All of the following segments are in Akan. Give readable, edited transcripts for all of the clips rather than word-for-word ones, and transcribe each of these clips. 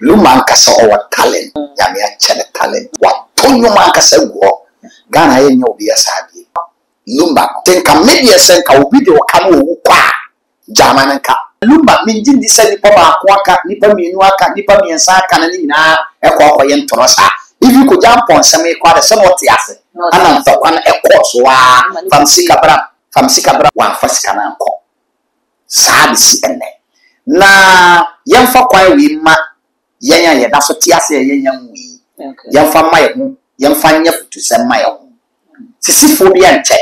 Lumba kasa or talent. Yamia channel talent. What Tonyo man kasa go. Ghana yenyo be a sabi. Lumba think a media senka will video kamu kwa Jamanaka. Lumba minjin di sa nipa ba kwaka nipa mienu aka nipa miensa aka na nyina ekwa yen torosa. If you could jump on some quite somewhat yase. Ana fa kwan ekọ so wa fam sikabra wan fasika na nkọ. Saa bisi ene. Na yemfa kwan wi ma yenya ye da so ti ase yenya wi. Yemfa ma ye hu yemfa nya futu se ma ye hu. Sisifo bi ente.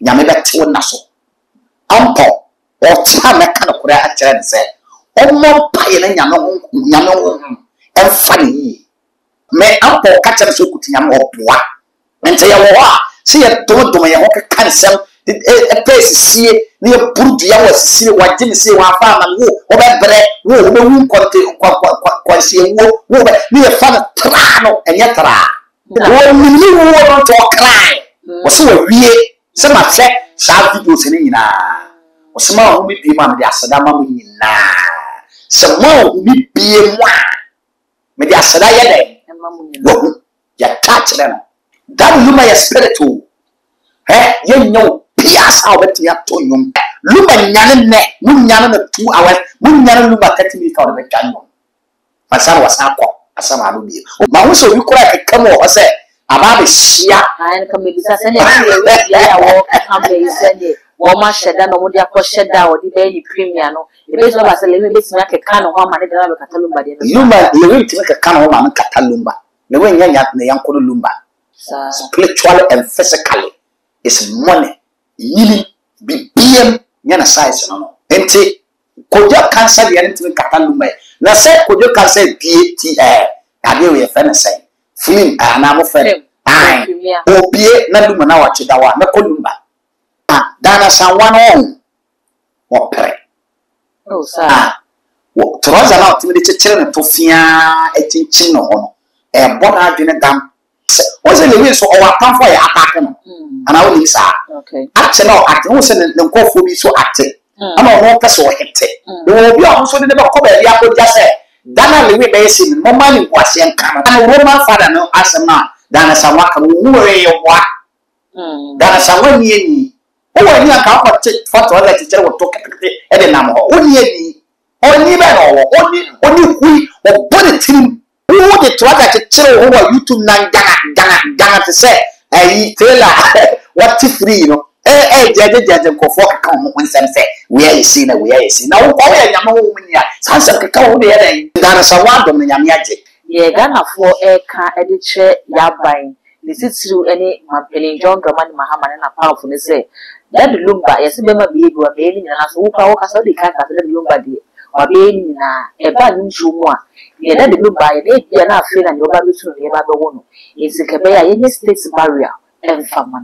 Nyame beti wona so. Ampo o tia meka no kura a kire ne se. Ommo paye na nyame ho emfa ni. Me ampo ka kire so kuti nyame oboa. Ente ye wo a se ye dodo ye ho ka nsem e place sie ne burdu ya wasisi waje ne se wa fa ma wo bebre wo be wu konte sie wo be ne fa tra no enye tra wo mini wo no to cry wo se wo wie se ma fe sa videos ne nyina wo se ma wo bi ma me asada ma mo nyina se ma wo bi bie mo a me de asada ye de wo ya touch them that luma ya spiritual yenyo pias aweti ya tonyum luma nyane ne munyane na 2 hours munyane luma 30 minutes ka de kanyo fasara wasako asama anu bi ma wo so wi kura kekam wo se aba be hia an ka me bisa se ne ya wo ka be se ne wo ma sheda no mo dia ko sheda wo di be ni premier no e be so ba se le be si na keka no ho ma ne da be katalumba de luma le wi ti keka no ho ma katalumba le wi nya ne yankolo lumba spiritually and physically is money yili BM nyana size no enti kojo cancer de enti kataluma na se kojo cancer PAT ade we fe na say film na mo fe obie na duma na wache dawa na kolumba dana sanwa no wo pre oh sa wo troza na otimi de chechere na tofia echinchin no ho no boda adwene dam o se le wi so o watan for ya attack no ana woni sa okay act no act wo se ne nkofo bi so act ana no pese o hete wo bi o so de be ko ba bia ko ja se dana le wi be si no ma ni kwase nka na roman father no asema dana sanwa ka wo we yo wa dana sanwa ni eni o wa ni aka ko foto la ti chere wo to kete e de nam ho oni eni oni be no oni hui o body team who the twaka chere wo wa YouTube na gana te say ayi trailer what free you know jaje kofo ka mo nsem say we are see na wo ko we nyama wo munya sansa ka wo de ya dana sawa dom na nyame age ye Ghana fo ka e de che ya ban ni sitiru ene mampeni John Dramani Mahama na powerful ne say that lumba yes be ma be bi wa be ni na so wo ka wo ka so de ka that lumba de wa be ni na e ba ni njumu a ye that lumba ye de ya na afi na ne oba bi turu ye ba be wo no Esikebe ya yenye state barrier emfama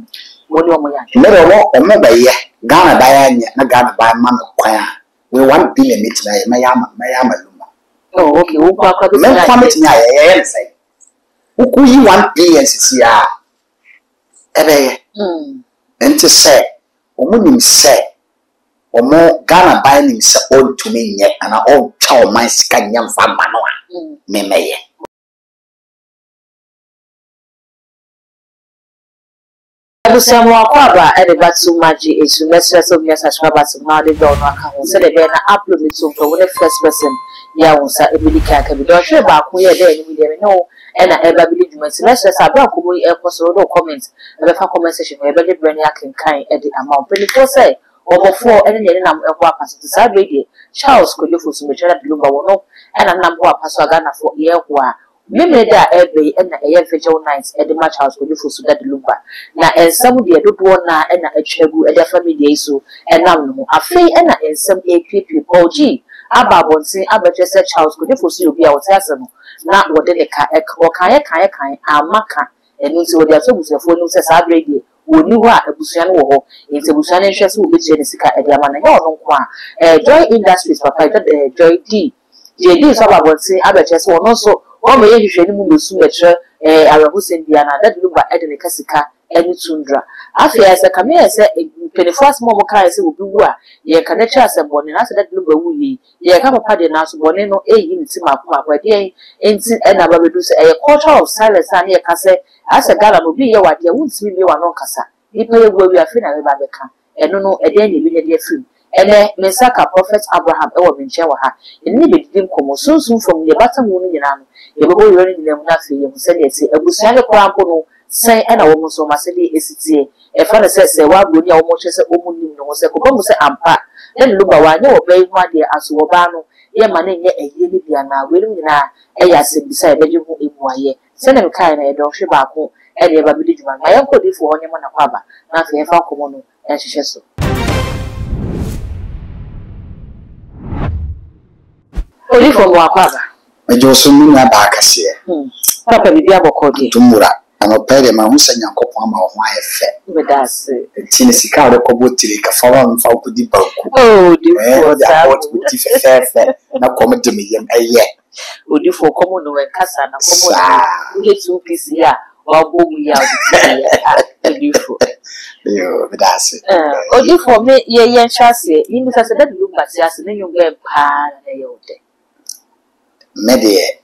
woni omo ya mere wo omo ba ye Ghana ba ya nya na Ghana ba ma no kwan we 1 billion it na ya ma lumba oh okay wo kwa kwa bi me kwa me nya ye say wo ku yi 1 billion sisi a ebe ye enti say omo nim say omo Ghana ba nim say on to me nye ana on cha o man sika nya mfa ma no a me meye Abusamu akwaba ede batu maji esu message of your subscribers ma de don account so de na upload it to the first person ya wonsa ebili ka bi do hwe ba ko ye de ni de no e na e ba bi djuma si message abra ko boy e poso do comment e be fa comment section e be de brand akenkan e de amount peli for say obofo ene ne na e ko apaso to sa be Charles ko jofo so me chara de lumba wono e na nam ko apaso aga na fo ye ko a Memeda ebe na eye vigil nights e de match house ko jofo so de lumba na ensam de dodo na e na atwagu e de family so e nam no afei e na ensam epp OG ababontin abetwese Charles ko jofo so obi a wote asem na wode de ka o kan amaka enu nti wode aso busefo nu se sa brede woni ho a abusua no wo ho nti abusua no hwese wo betie ne sika e de amana ye ono nko a Joy Industries papa Joy D JD so ababontin abetwese wono so o me ye hwehwe ni mu besu betre awehusen bia na that lumba e de ne kasika eni tundra afia se kame se penefas mo kai se obi wu a ye ka na cha se bone na se that lumba wu yi ye ka papa de na so bone no eyi ni ti makoma kwa de enti e na ba bedu se e culture of silence ani ye ka se asa gala no bi ye wade wuntimi bi wa no kasa nipa ye gwa wi afi na ba beka eno no e de na bi ne de film ene mesaka prophet Abraham e wo menche wa ha eni be didim komo sunsun from ye batam wo no nyina no ye bebo yoro ni nyina mu na fe ye mu se de se abusuan de kwa mpo no sai ana wo mu so ma se de esitie e fa na se wa goni a wo mo hwe se o mu nim no se ko mu se ampa na luba wa nya wo bai hu ade aso wo ba no ye ma na nye eye ni bia na we no nyina e ya se bisa e beje hu emu aye se na kai na e do hwe ba ko e de ba bi di juma na ye ko di fo onye mo na kwa ba na fe fa komo no e hwehwe so Oli for mo akwaba. Mejo so mu na ba akase. Papa bibi abokode. Tumura. Ano pere ma hu sanya nkopon ama ho ayefe. Me dase. Tini sika re ko botire ka fa wan fa ko di banku. Oh, di for that. What would you fefe na ko me dem yem eye. Odi for komo no en kasa na komo. We two piece ya. Wa bomu ya odi for. Yo, me dase. Odi for me ye chase. Ni sa that look but yes na yum be pa na ye ode. Medie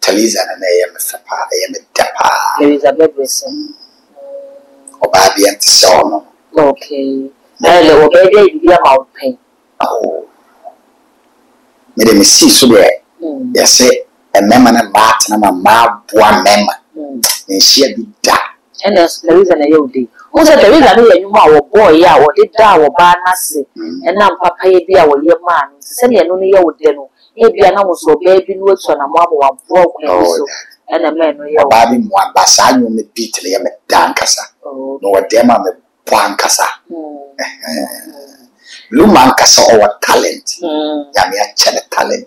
Taliza na ye mfapa ye medapa Elizabeth Wilson obabi antisono okay ele obede bia mountain oh mede me si so de ye se emema na mat na mama boa mema nhia bi da ene Taliza na ye odi o se Taliza na ye nyuma wo boy ya wo de da wo ba na se ena mpapa ye bia wo ye ma no se ne no ne ye wo de no ebia na muso baby no so na mo wa bro ko so ena me no ye ba bi mo abasa nyu me bitle ye me dankasa no wa dem me plankasa Luma kasa o talent ya me a talent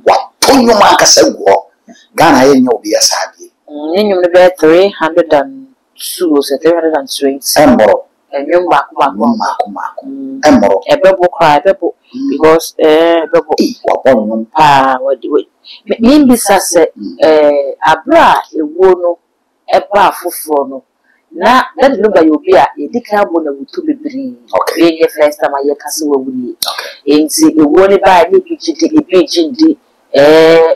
wa tonyo ma kasa go Ghana ye nyo bi asabi nyum ne be 302 so 320 emboro enyum ba ko emboro ebebo cry ebebo because ebebo wapon wadi mimbisa se abra ewo no eba afoforo no na that number you be a edika bo na wutu bebiri ye first time aye kase wawuni enti ewo ne ba ni bigidi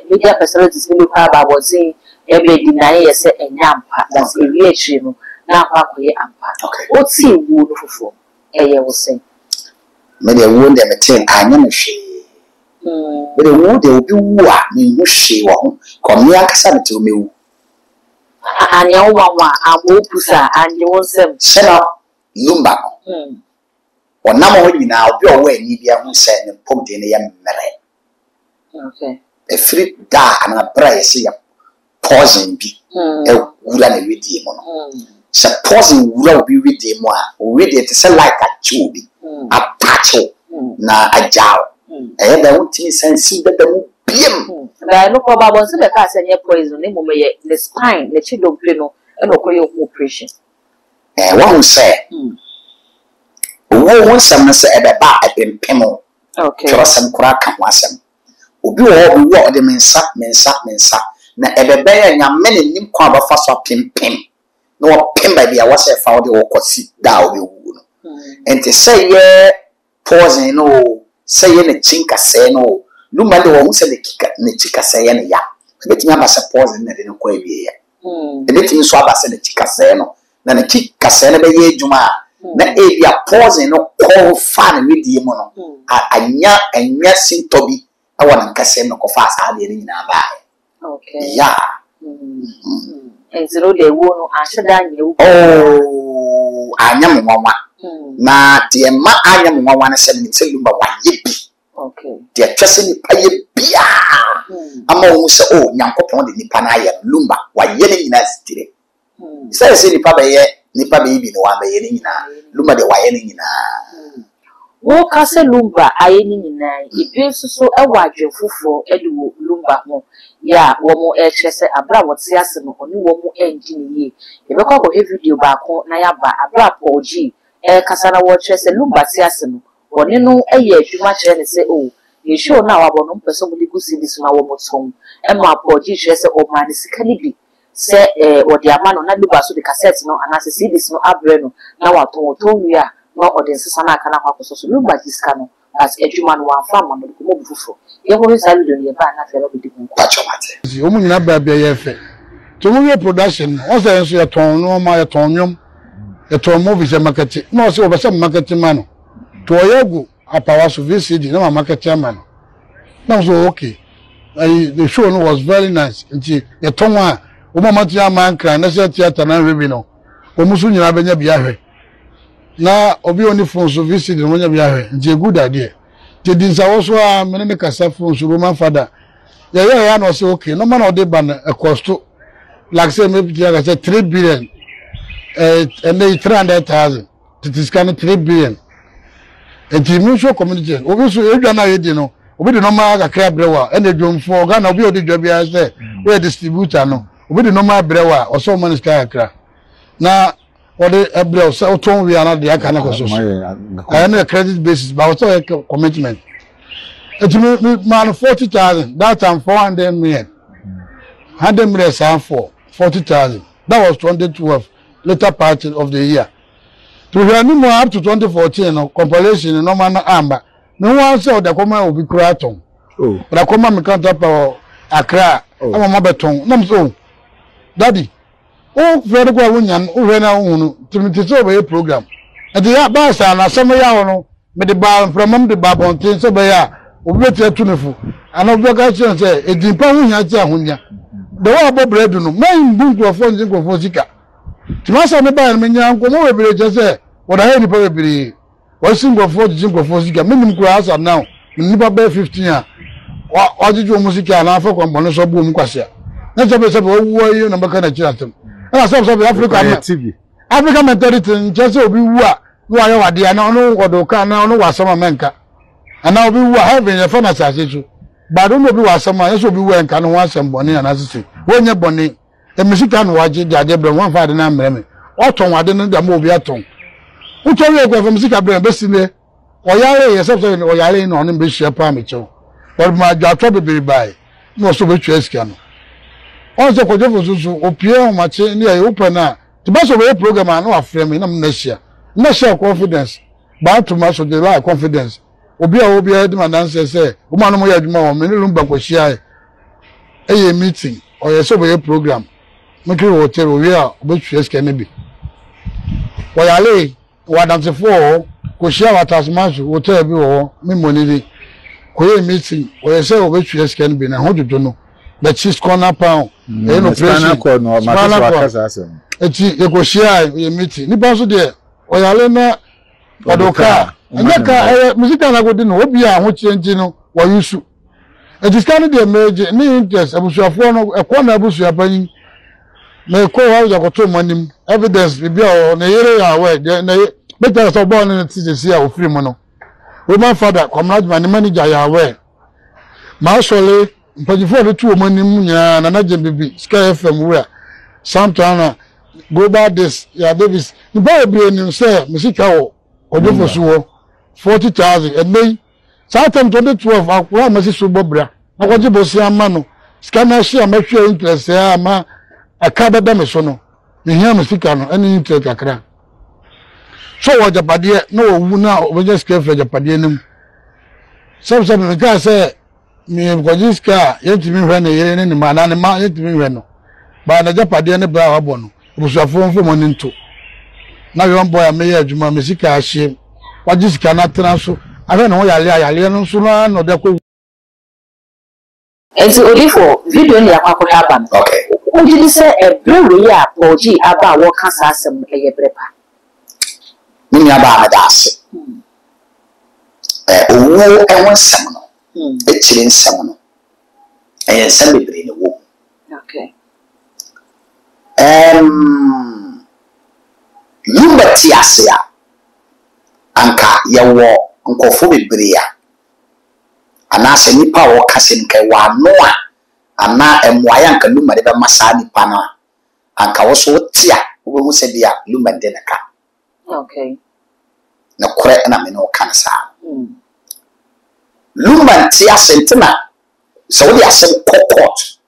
media personalities ni kwa ba bozi ebe di na ye se enyampa that's a reaction no na kwa koye ampa oti ewo no foforo eye wo sen me de wo de metin anya no hwe me de wo de obi wu a me hu hwe wo ho kom ya kasa metin me wu anya wa amo pusa anya wonsem sena lumba no onam ho nyina obi o wa ani bia hu se ne pom de ne ya mmere okay e free da na bra ye ya poison bi e wura na wedie mo no se poison wura obi wedie mo a o wedie te se like a chubi apacho na ajao da wuti sense beda mu biem da no ko babo se be ka se nye poison ne mo ye the spine the chidopre no e no ko ye operation one say wo nsam na se e be ba empemo okay tro sam kura ka wasam obi wo de mensa na e be be ya nyame ne nim kwa ba fa so pimpim na wo pimba bia wo se fa wo de wo kosi da wo wu no enti say ye poison no say ye ne chinka say no luma de wo se ne chika say ye ne ya betimi aba se poison na de no kwa wie ya betimi so aba se ne chika say no na ne chika say na be ye adwuma na e bia poison no ko fa na medie mo no anya sintobi awana nkase no ko fa sa de ni na ba okay ya zero de wo no aheda nyewu anya mwanwa na de ma anya mwanwa na se ni se lumba wa yebi okay de twese ni pa yebia ama wo se nyankopon de nipa na ya lumba wa ye ni nyina sitire se ni pa be ye nipa be bi no wa be ye ni nyina lumba de wa ye ni nyina wo kase lumba aye ni nyina ibi so ewa adwefofo ede wo lumba ho ya wo mo chese abra wote ase no oni wo mo endi ni ye ebe kwa ko video ba ko na ya ba abra poji kasa na wo chese lumba ti ase no oni no eye adwuma chere ne se ye show na wa bono person mo ligu CDs na wo motom e mo apology hwe se o man sikali bi se o de ama no na luba so de cassette no anase CDs no abre no na wa ton wi a no audience sana aka na kwakoso so luba diska no as edwuma no wa fa ma no ko mo bufufo ye ho sa video ye ba na fe lo bi ku pachomate o mu nyina ba bia ye fe to mu we production o se enso ye ton no ma ye ton nwom ye ton movie se market no se o be se market man no to yegu apawa so VCD na market man no so okay the show no was very nice nti ye ton a o mama tia man kran na se theater na rebi no o musu nyina benya bia hwe na obi oni phone so VCD no nya bia hwe nti good idea ti dinsa wo so a me ne kasa phone so Roman father ya no say okay no man o dey ban e cost like say maybe I say 3 billion and they 300,000 it is kind of 3 billion and the mutual community obi so edwa na yedi no obi de normal kakra brewa and the drum for Ghana obi odi dwa bia say we distributor no obi de normal brewa o so man sky kakra na or the ebrew so ton we na de aka na koso I na credit basis but also commitment it man 40,000 that time 400 million 100 million for 40,000 that was 2012 later part of the year to renew up to 2014 no compilation no man amba no one say the come obi kura ton but come me counter Accra am ma beton na so daddy o very go wonyan o hwe na hunu timiti so be program e de ya ba sa na sem ya hono me de ba from de ba bontin so be ya obi betia tunefu ana obi ka chen say e din pa hunya ti ahonya de wa bo bread no main buntu of fonzi ko sika timasa me ba me nya nko mo we bere je say wo da he ni pa we bere wo singo fo sika me nim kura asa now ni pa be 15 a wa jiju musika na fa ko mbono so bu mu kwase na se be wo yi na baka na chiratem na se Africa mentality just obi wu a wo ayo wade na onu odoka na onu wasama menka ana obi wu a heaven ye fa na sasechu bado no obi wasama yeso obi wu enka no wasam boni na sisi wonye boni e musika no waje jaje bre won fa de na mreme oton wade no da mo obi aton uto we ko fa musika bre be sile oyare ye se oyare no no be hia pa me chew or ma jatwa be bai no so be twa no on se ko jefo susu opie o ma che ni e open na to be so be program na afre me na me na share confidence ba to ma so dey confidence obi a de man say say o ma no mo ya adwuma o me ni lumba ko hia e meeting o ye so be program me kiri hotel o we a be twa ska na bi wo ya le wa dance for ko hia wa tasmasu hotel bi wo me money ko ye meeting o ye say o be twa ska na bi na hododo no the cheese corner pound e no pressure no ma so akasa asem eti e ko share e meeting ni ba so de o ya le na odoka anyaka music na go di no obi a ho chenji no wo yusu eti scan de meje ni interest abusuafo no e ko na abusuapanyin me ko wa ja ko to manim evidence bi o na yere ya we na better so born in tisi a ofiri mo no Roman father comrade manager ya we ma sole mpajifo de tu manim nya na na bibi Sky FM we Santana global this ya Davis ni ba bi eni say musika wo odofo suwo 40,000 and me Saturday 2012 akwa masi so bobra akwaje bosi ama no sika na share mahwe interest ya ama akada da me so no me hia musika no eni interest akra so wo japade na wo wu na obeje Sky FM japade nim so me ka say me kwajiska yetimi hwe na yere ne ma na ne ma yetimi hwe no ba na japade ne bra wabo no obusuafo mfo mo nto na yon boy ameye adwuma mesika ahye kwajiska na tena so afa na ho yale no so na no de ko enti odifo video ni akwa aba okay ojidi se ebrewe ya oji aba wo kasa asem eye brepa ni aba adase owo enwo sem no echire nsem no ensem bebre ne wo okay Liberty asia anka yawo nkofo bebre ya anase nipa wo kase nke wa no a ana emwaya anka luma de be masa nipa na anka wo so tia wo hu se dia luma de naka okay na kore na me no kansa Luman tia sentina. So we are some court.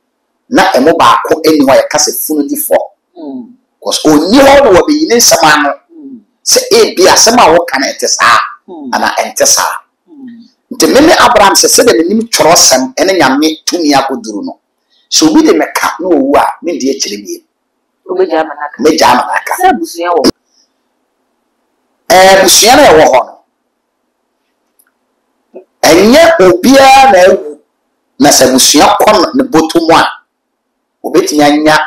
Na emo baako anywhere kase funu di for. Because oni ho no be yin nsama no. Se e bia asema wo kana etesa. Ana entesa. Nti meme Abraham se de nim tworosam ene nyame tumi akoduru no. So we de meka no owu a me de akire bie. Obeja manaka. Meja manaka. Se busua wo. Busua na wo ho no. Enye obia na ewu na se busua kon ne botomu a obetimi anya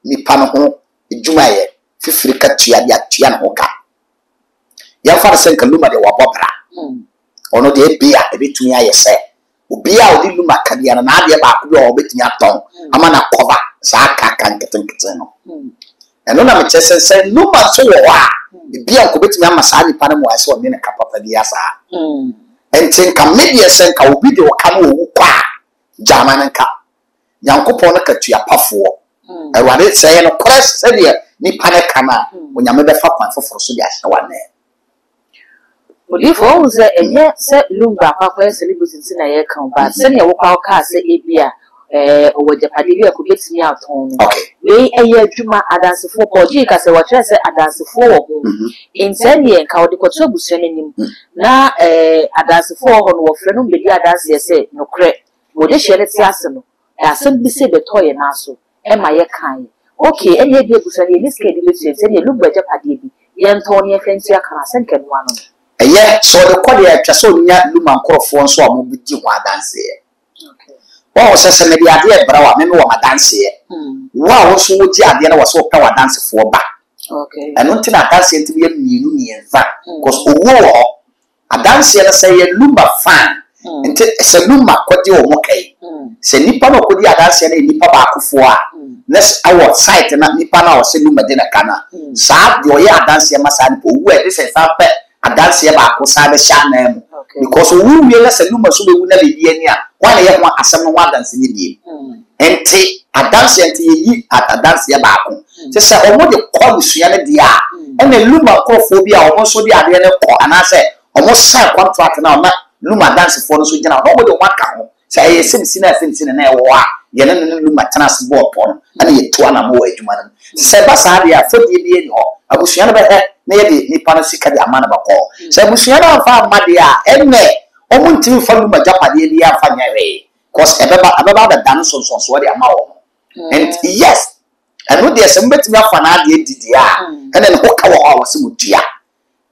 nipa no ho edwumaye fifiri ka tua dia tua no ka ya fa se nka luma de wabobra ono de bia ebetumi ayese obia odi luma ka dia na ade ba ko bi obetimi aton ama na cover sa ka kan keten no eno na me chese se luma so wo a bia ko betimi ama sa nipa no mo ase o me ne ka papa dia sa enten ka media se nka obi de o ka no wo kwa jamana nka Yankopon na katua pafo Erwade say no press say de nipa ne kana onyame be fa kwan foforo so de ahye wane Odifo wo se enye se lumba akwa celebrity na ye kan ba se ne wo kwa ka se ebia owojapade bi akobetimi aton we eye adwuma adansefo poji ka se wo kire se adansefo wo ho intene nka wo de koto busua nanim na adansefo wo no wo frɛ no bedi adanse se no kre wo de hye ne ti ase no asem bi se betoye na so e ma ye kan okay enye bi busua ne niske di betu se ne lumba japade bi ye nton ne fentu aka asen kanu ano eye so de kode atwa so nya luma nkorofo nso a mo bi di ho adanse Wow, sasa na dia de brawa me wo madanse wa wo so wo di ade na wo so ka wadanse fo ba eno nti na adanse nti ye mienu ni enfa cause owo ho adanse na say ye lumba fan nti se lumba kodi wo mo kai se nipa no kodi adanse na nipa ba akofo a next our site na nipa na wo se lumba de na kana sa de o ye adanse ma sa nipa owo e de se fa pe adanse ba akosa be sha na mu because owo wie na se lumba so be wu na be die ni a wana ye ho asem no wadanse ni bie enti adanse enti yi adanse ya baako se se omo de call suya ne dia ene luma kofo bi a omo so di ade ne ko anase omo sign contract na na luma dance for no so gina no body waka ho se ye simsi na na e wo a ye ne luma tennis ball pon na ye to na mo adwuma no se ba sa dia fodi bi ni ho abusuya ne be na ye de ni pa no sika di amana ba ko se abusuya na fa amade a enne omo ntimi fa luma japade bi afa nyawe cause ebeba da dan so de ama wo and yes eno de se mbetimi afa na ade didia ene ne ho ka wo a wose mutua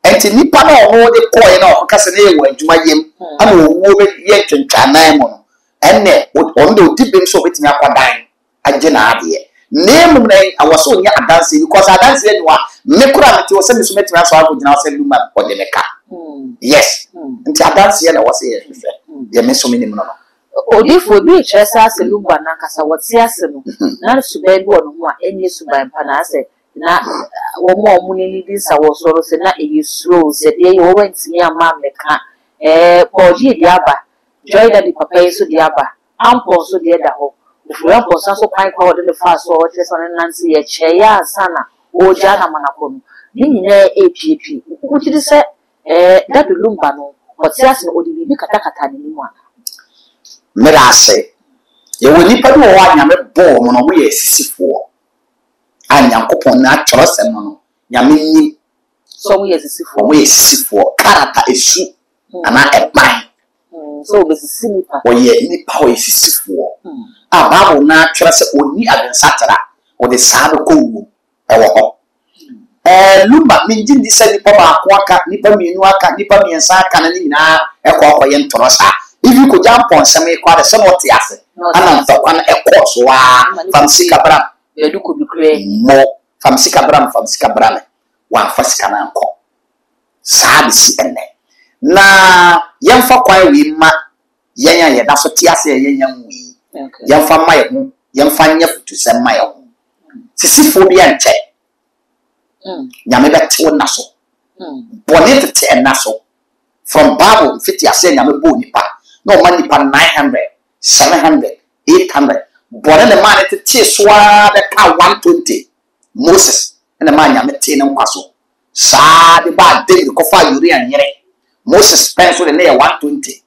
enti nipa na ono de koy na o kase na ye wo adwuma yem ama owo be ye twentwanan mu no ene on de odibem so betimi akwadan agye na ade name na awose onya adanse because adanse ni wa mekura meti wose mi so metimi aso akogina wose luma o de meka yes enti adanse na wose ye hwehwe ye me so minim no Odifo bi chesa se lumba na kasa woti ase no na subai bi ono ho a enye subai mpa na ase na wo mo ni di sa wo soro se na e slow se de ye wo wentimi ama meka poji di aba joy da di papa yeso di aba ampo so di da ho ofura ampo so kan kwa wo de fa so wo chesa na nansi ye che ya sana o ja na manako no ni nyina APP ku ti se da du lumba no woti ase no odi bi kata ni mu ana Merase ye woni pa do wa nyame bo mo no mo ye sisifo anyankopon na atworosem no nyame ni so mo ye sisifo karata esu ana eban so be sisinipa o ye nipa o ye sisifo ababu na atworose oni adensatara o de sabe ko wu e wo ho lumba mi jindi se nipa ba ko aka nipa mienu aka nipa miensa aka na ni nyina e ko akoye ntorosa if you could jump on some quite some what yase and the one a course from Sikabram you could be great more from Sikabram one first can uncle Sabis and na young for quite we ma yanya that's what yase young we young for my own young fan to send my own Sisiphobia and check Yameba to Nasso Bonnet and Nasso from Bible 50 saying I'm a bonipa. No money per 900, 700, 800. But then the man at the Tiswa the car 120. Moses and the man Yametin and Paso. Sa the bad day the Kofa Yuri and Yere. Moses spends with the near 120.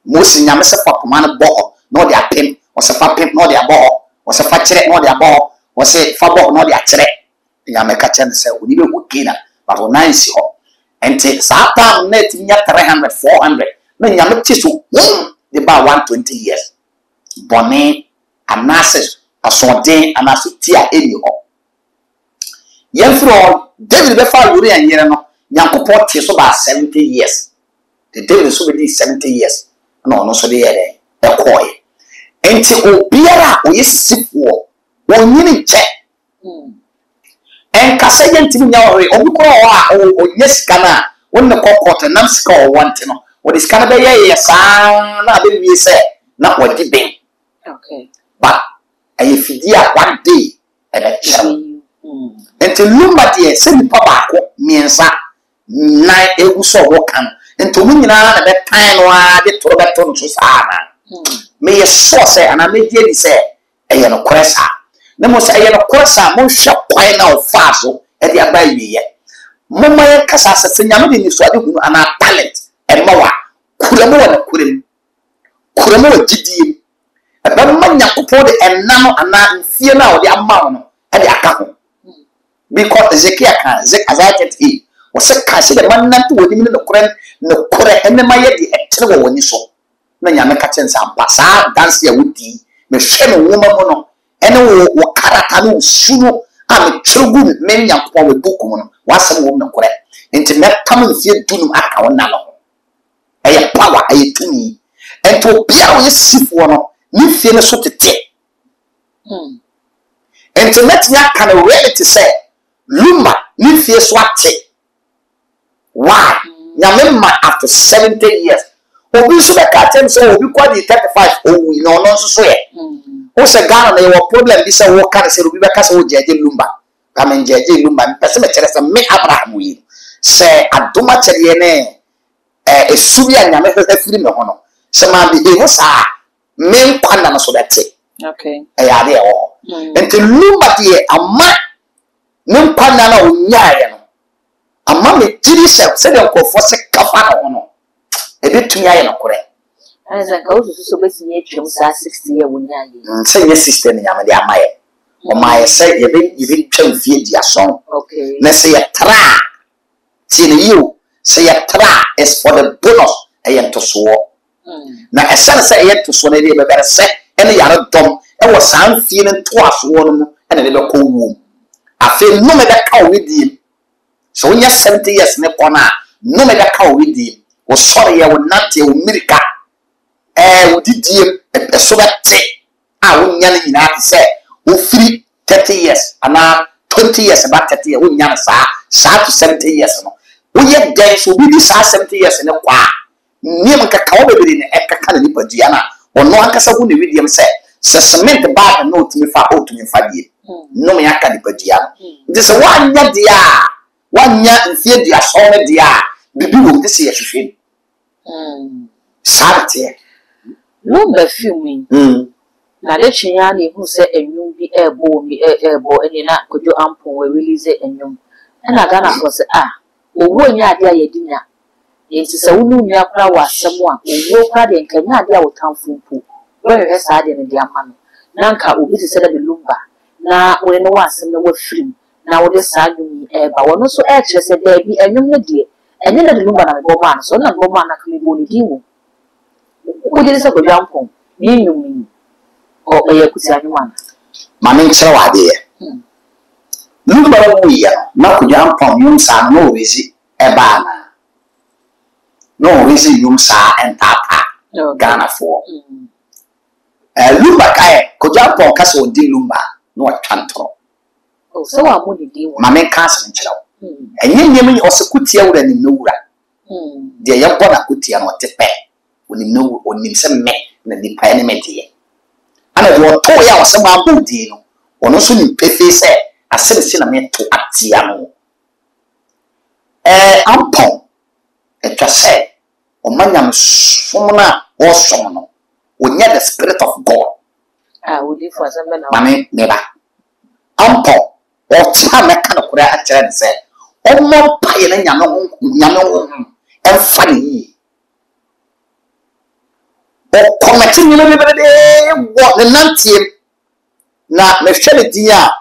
Most nyame se fa command bo no de apem o se fa pem no de abo o se fa kire no de abo o se fa bo no de akire nyame ka chen se oni be hukina but o nice ho enti sa pa net nya 300 400 na nyame ti so de ba 120 years bone anases asode anaso tia eni ho yefro David be fa yuri anyere no nyankopon ti so ba 70 years the David so be 70 years no so de yere e koy enti obiara o yesifo wonyini che en kasa yentimi nya ore obi ko o nyesika na wonne kokota nam sika o want no o diska be ye sa na be wi se na odi ben okay but ay fidia one day and a cham enti lumba de se ni papa ko miensa na eguso wo kan enti mu nyina na be tan no a de to be to so sa na me ye so se ana me die di se eye no kwesa na mo se eye no kwesa mo hwa kwan na o fa so e de aba yiye mo ma ye kasa se nyame de ni so ade hunu ana talent e ma wa kuramo wa kuramo wa gidie e ba ma nyakopo de enano ana mfie na o de amma no e de aka ho because Ezekiel can Isaiah he was a cancer the man not to win the correct and my yet the terrible when you saw. No Yamakachen Pasa dance here with thee, the shame woman mono, and no Karatanu Suno, I'm a true good many young poor with book was some woman correct. Intimate coming fear to them at our nano. A power a to me, and to be our sick one, you feel so to take. And to let me kind of ready to say. Lumba ni fie swate why nyamema after 70 years obi so be ka tem so obi kwa di 35 owi no no so ye o se Ghana na your problem bi se wo ka se obi be ka se wo jeje lumba ka men jeje lumba pese me kire se me Abraham yi se adoma kire ne esubi anyame fefiri me ho no se ma bi e ho sa me nkwana na so bete okay ya de o enti lumba die ama Nimpana na unyaye no amma me tiri se de nkofo se kafa no ebetumi aye no kore anza ka usu so besi ye twem sa 60 ye unyaye se ye system nyame de amaye o maye se ye twem fie dia son okay na se ye tra tiri you se ye tra is for the bonus aye to so na esen se aye to so na de be bere se ene yare dom e wo san fie ne to aso no ene de be ko wu afi no me da ka with him so when you 70 years ne kona no me da ka with him o sorry ya wonate o mirika wo didiem e so bete a wonya ne nyina se o free 30 years ana 20 years about 30 years wonya sa to 70 years no wo ye den so bi sa 70 years ne kwa ni man ka ka obebere ne e ka ka ne padua na ono akasa hu ne widiem se cement bag no timi fa o timi fa die no me aka dipadia this wanya dia wanya mfie dia so me dia bibi wo this ye hwehwe sarte no be filming na le chinya na hu se enwum bi ebo eni na kojo ampon we release enwum na Ghana ko se owo nya ade ayedinya yenti se wonu nua kra wa asem a owo kra de nkanya ade a wotamfo mpo we hwe sa ade ne de ama no nanka obi se de lumba na we no wasem na wa film na wo de sa dum ba wono so e kire se da bi enwum ne de enye na de lumba na bo ma so na bo ma na kle bo ni diwo ko de se ko jampon ni nyum o e yakuti anwa ma me kire wa de lumba wo ya na ko jampon yum sa no wezi e ba na no wezi yum sa entapa Ghana for lumba kai ko jampon ka so di lumba no atwantro o so wa mo di wo ma me cancer nkyirawo enye nyem o se kutia wura ni nwura de ye bona kutia no tepe oni no oni se me na di pa ne medie ana wo to ya o se ma bodi no ono so ni pefe se asebisi na me to atia no ampon etwa se o manyam somna o somno onya the spirit of God we live for some na mame neba ampon o cha me kana kura a kire se o mo paye na nyame ho emfa ni o committing you what the nantie na me hwele din a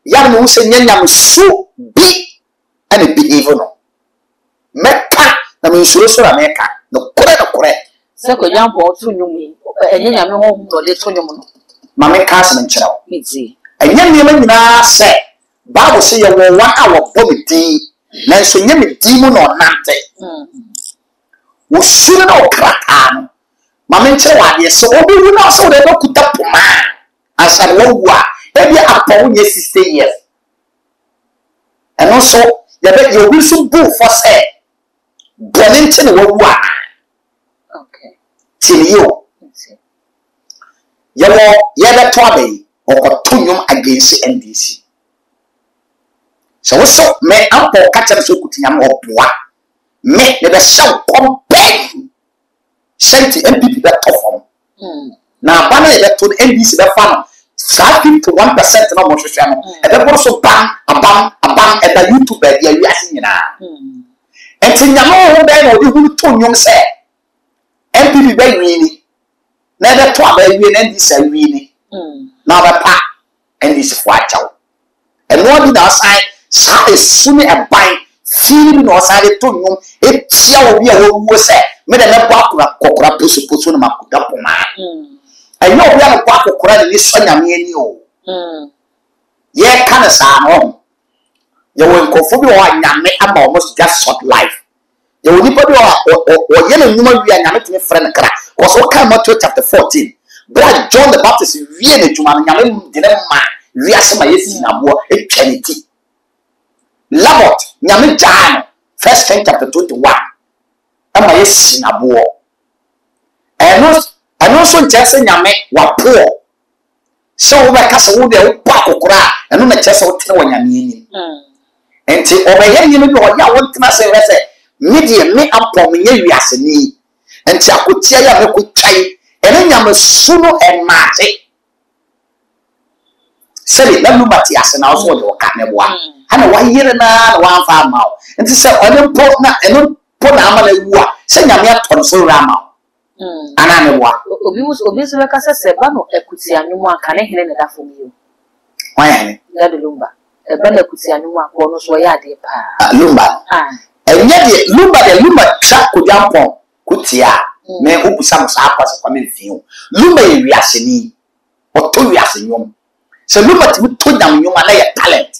ya no se nyanya so bi and behave no meka na me nsuro so na meka no kore se ko nyampo to nyum nyanya me ho no le to nyum no ma meka se nkyerɛ wo miti enya me nyina se Bible say you will one hour bomidin na so nyame din mu no nante wo suru na okrata no ma me nkyerɛ wa de so obi wu na so de kuta poma asa wo wu a ebi apawo nye 60 years eno so ya be you will so bu for say bonente ne wo wu a okay tiniyo yawo ya be to abai okotonyum against NDC so wo so me ampo kacha so kutinyam oboa me ne be show compare senti MPP be tofom na bana e be to NDC be fa no 51% na mo hwehwe no e be boro so abam e da YouTube e dia wi ase nyina enti nyamo ho be na odi hu to nyom se MPP be wini na e be to aba wi na NDC wini na ba pa NDC fo achaw e no di na sai sa esumi e ban firi no sare to nyom e tia obi a wo se me de na ba kokora poso na makuda poma ayo obi a ba kokora ni so nyame ani o ye kana sa no ye wo nkofo bi o nyame ama almost just short life ye wo nipa bi o ye na nyuma wi nyame tumi frɛ nkra ko so kan Matthew chapter 14 brother John the Baptist wie na juma nyame de na ma wi asema yesi na bo e twaniti Labot nyame jano 1 King chapter 21 ama yesi na bo eno so nchese nyame wa po so wo ba kasa wo de wo pa kokora eno na chese wo tene wo nyame yin enti obeye yin bi o ya wo tena se rese media me apom nye wiase ni enti akotia ya me ko twai eno nyame suno enmate sele na lumati ase na so wo ka ne boa ana wa yire na wa fa ma nti se ono po na eno po na ama na wu a se nyame aton so rama ana ne boa obi so ka se ba no ekuti anwum aka ne hene ne da fo mi yo wa ya ne ya de lumba e ba na ekuti anwum aka no so ya de pa lumba enye de lumba twa ko jampo kutia me obusa mo sa apa se kwa me fiu lumba ye wiase ni o to wiase nyom se lumba ti to nyam nyom na ya talent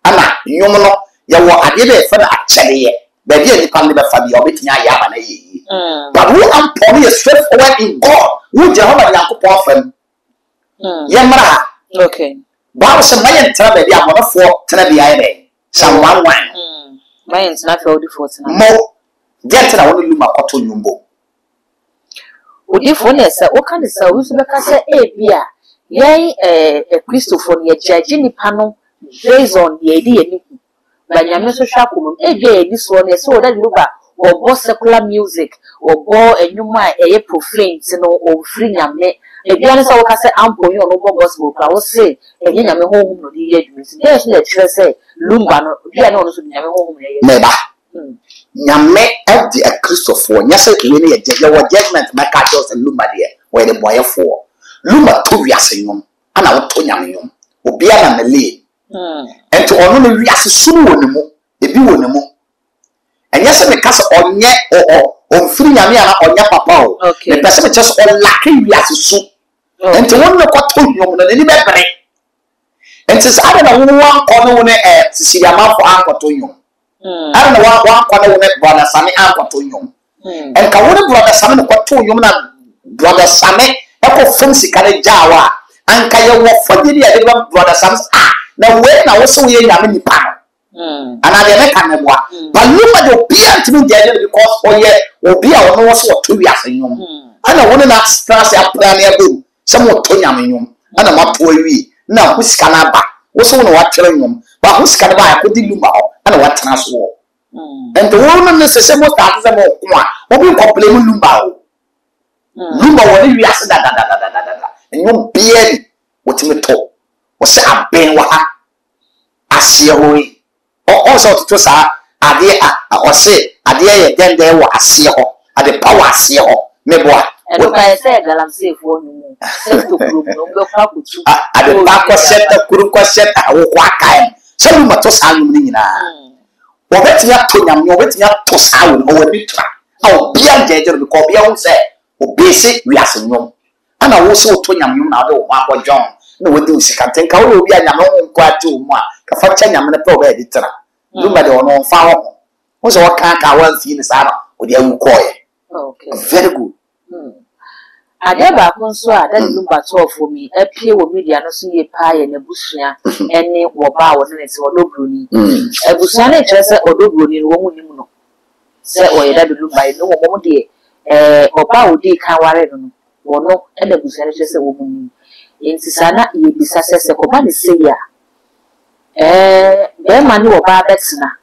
ana nyom no ya wo ade be fa na akyere ba bi ani kan be fa bi obetini aya ba na yi but who am for me straight forward in God who Jehovah Yakobon fam ye mara okay ba so mayen tra ba bi amonofo tra bi aye be sam 11 mayen na fa odi 14 mo get na woni luma koto nyumbo odi fo na se o kan se o so be ka se e bia yen Christopher ye judge ni pano based on the idea ni ba nyame so hwa komum e bia ni so na se o da luba obo secular music obo enwuma eye profane no o free nyame e bia ne se o ka se ampo yo no bo gospel ka o se enye nyame honhum no di ye dwumi se yes na tire se lumba no bia ne ono so nyame honhum ne ye meba nyame adi a Christopher nya se we ne ye judgment maka just lumba de we the boy for lumba to wiase nyom ana wo to nyame nyom obi ana mele ento ono ne wiase sunu wo ne mu ebi wo ne mu enya se me kasa onye o free nyame ana onye papa o me pese me just on lake wiase su ento won ne kwato nyom na ni bebere ento se ada na wo wan ko no ne sisi amafo ankoto nyom ada na wan ko no ne brother Sami ankoto nyom enka wo ne brother Sami ne kwato nyom na brother Sami eko fancy kare jawa anka ye wo fodiri ade ba brother Sami na we na wo so ye nyame nipa ana de me kan boa but lumba de obia ntimi de because oye obi a ono wo so to wiase nyom ana wo na stress apra na ebo se mo to nyame nyom ana mato awi na husika na ba wo so no wa twere nyom ba husika na ba ya kodi lumba ho ana wa tena so wo and wo no se mo start se mo ko a obi complain lumba ho lumba wo ni wiase da nyom bieri wotimi to wo se aben wa ha asie hoi o so to sa ade o se ade ye dende wo asie ho ade power asie ho meboa And if I say that I'm safe for you, set to group, no go to at the back was set the Kuruka set a walk. So you must sound me now. Or bet you up to them, you're waiting up to sound over the track. I'll be a judge because beyond say, or basic, we are no. And I also told you now, Marco John. No, we do see can think how will be a young quite too much. The fact I'm in the pro editor. Nobody on fire. Was all can't I well see this out with the young coy. Okay. Very good. I never consider that number 12 for me. A peer with media no see a pie and a bushia, and name or bow and it's or no bruni. A bushane just or no bruni, woman. Say, or you look by no more day, or bow day can't worry or no, and the bushane just a woman. In Tisana, you be success a command say ya. Bear man or barbetsna.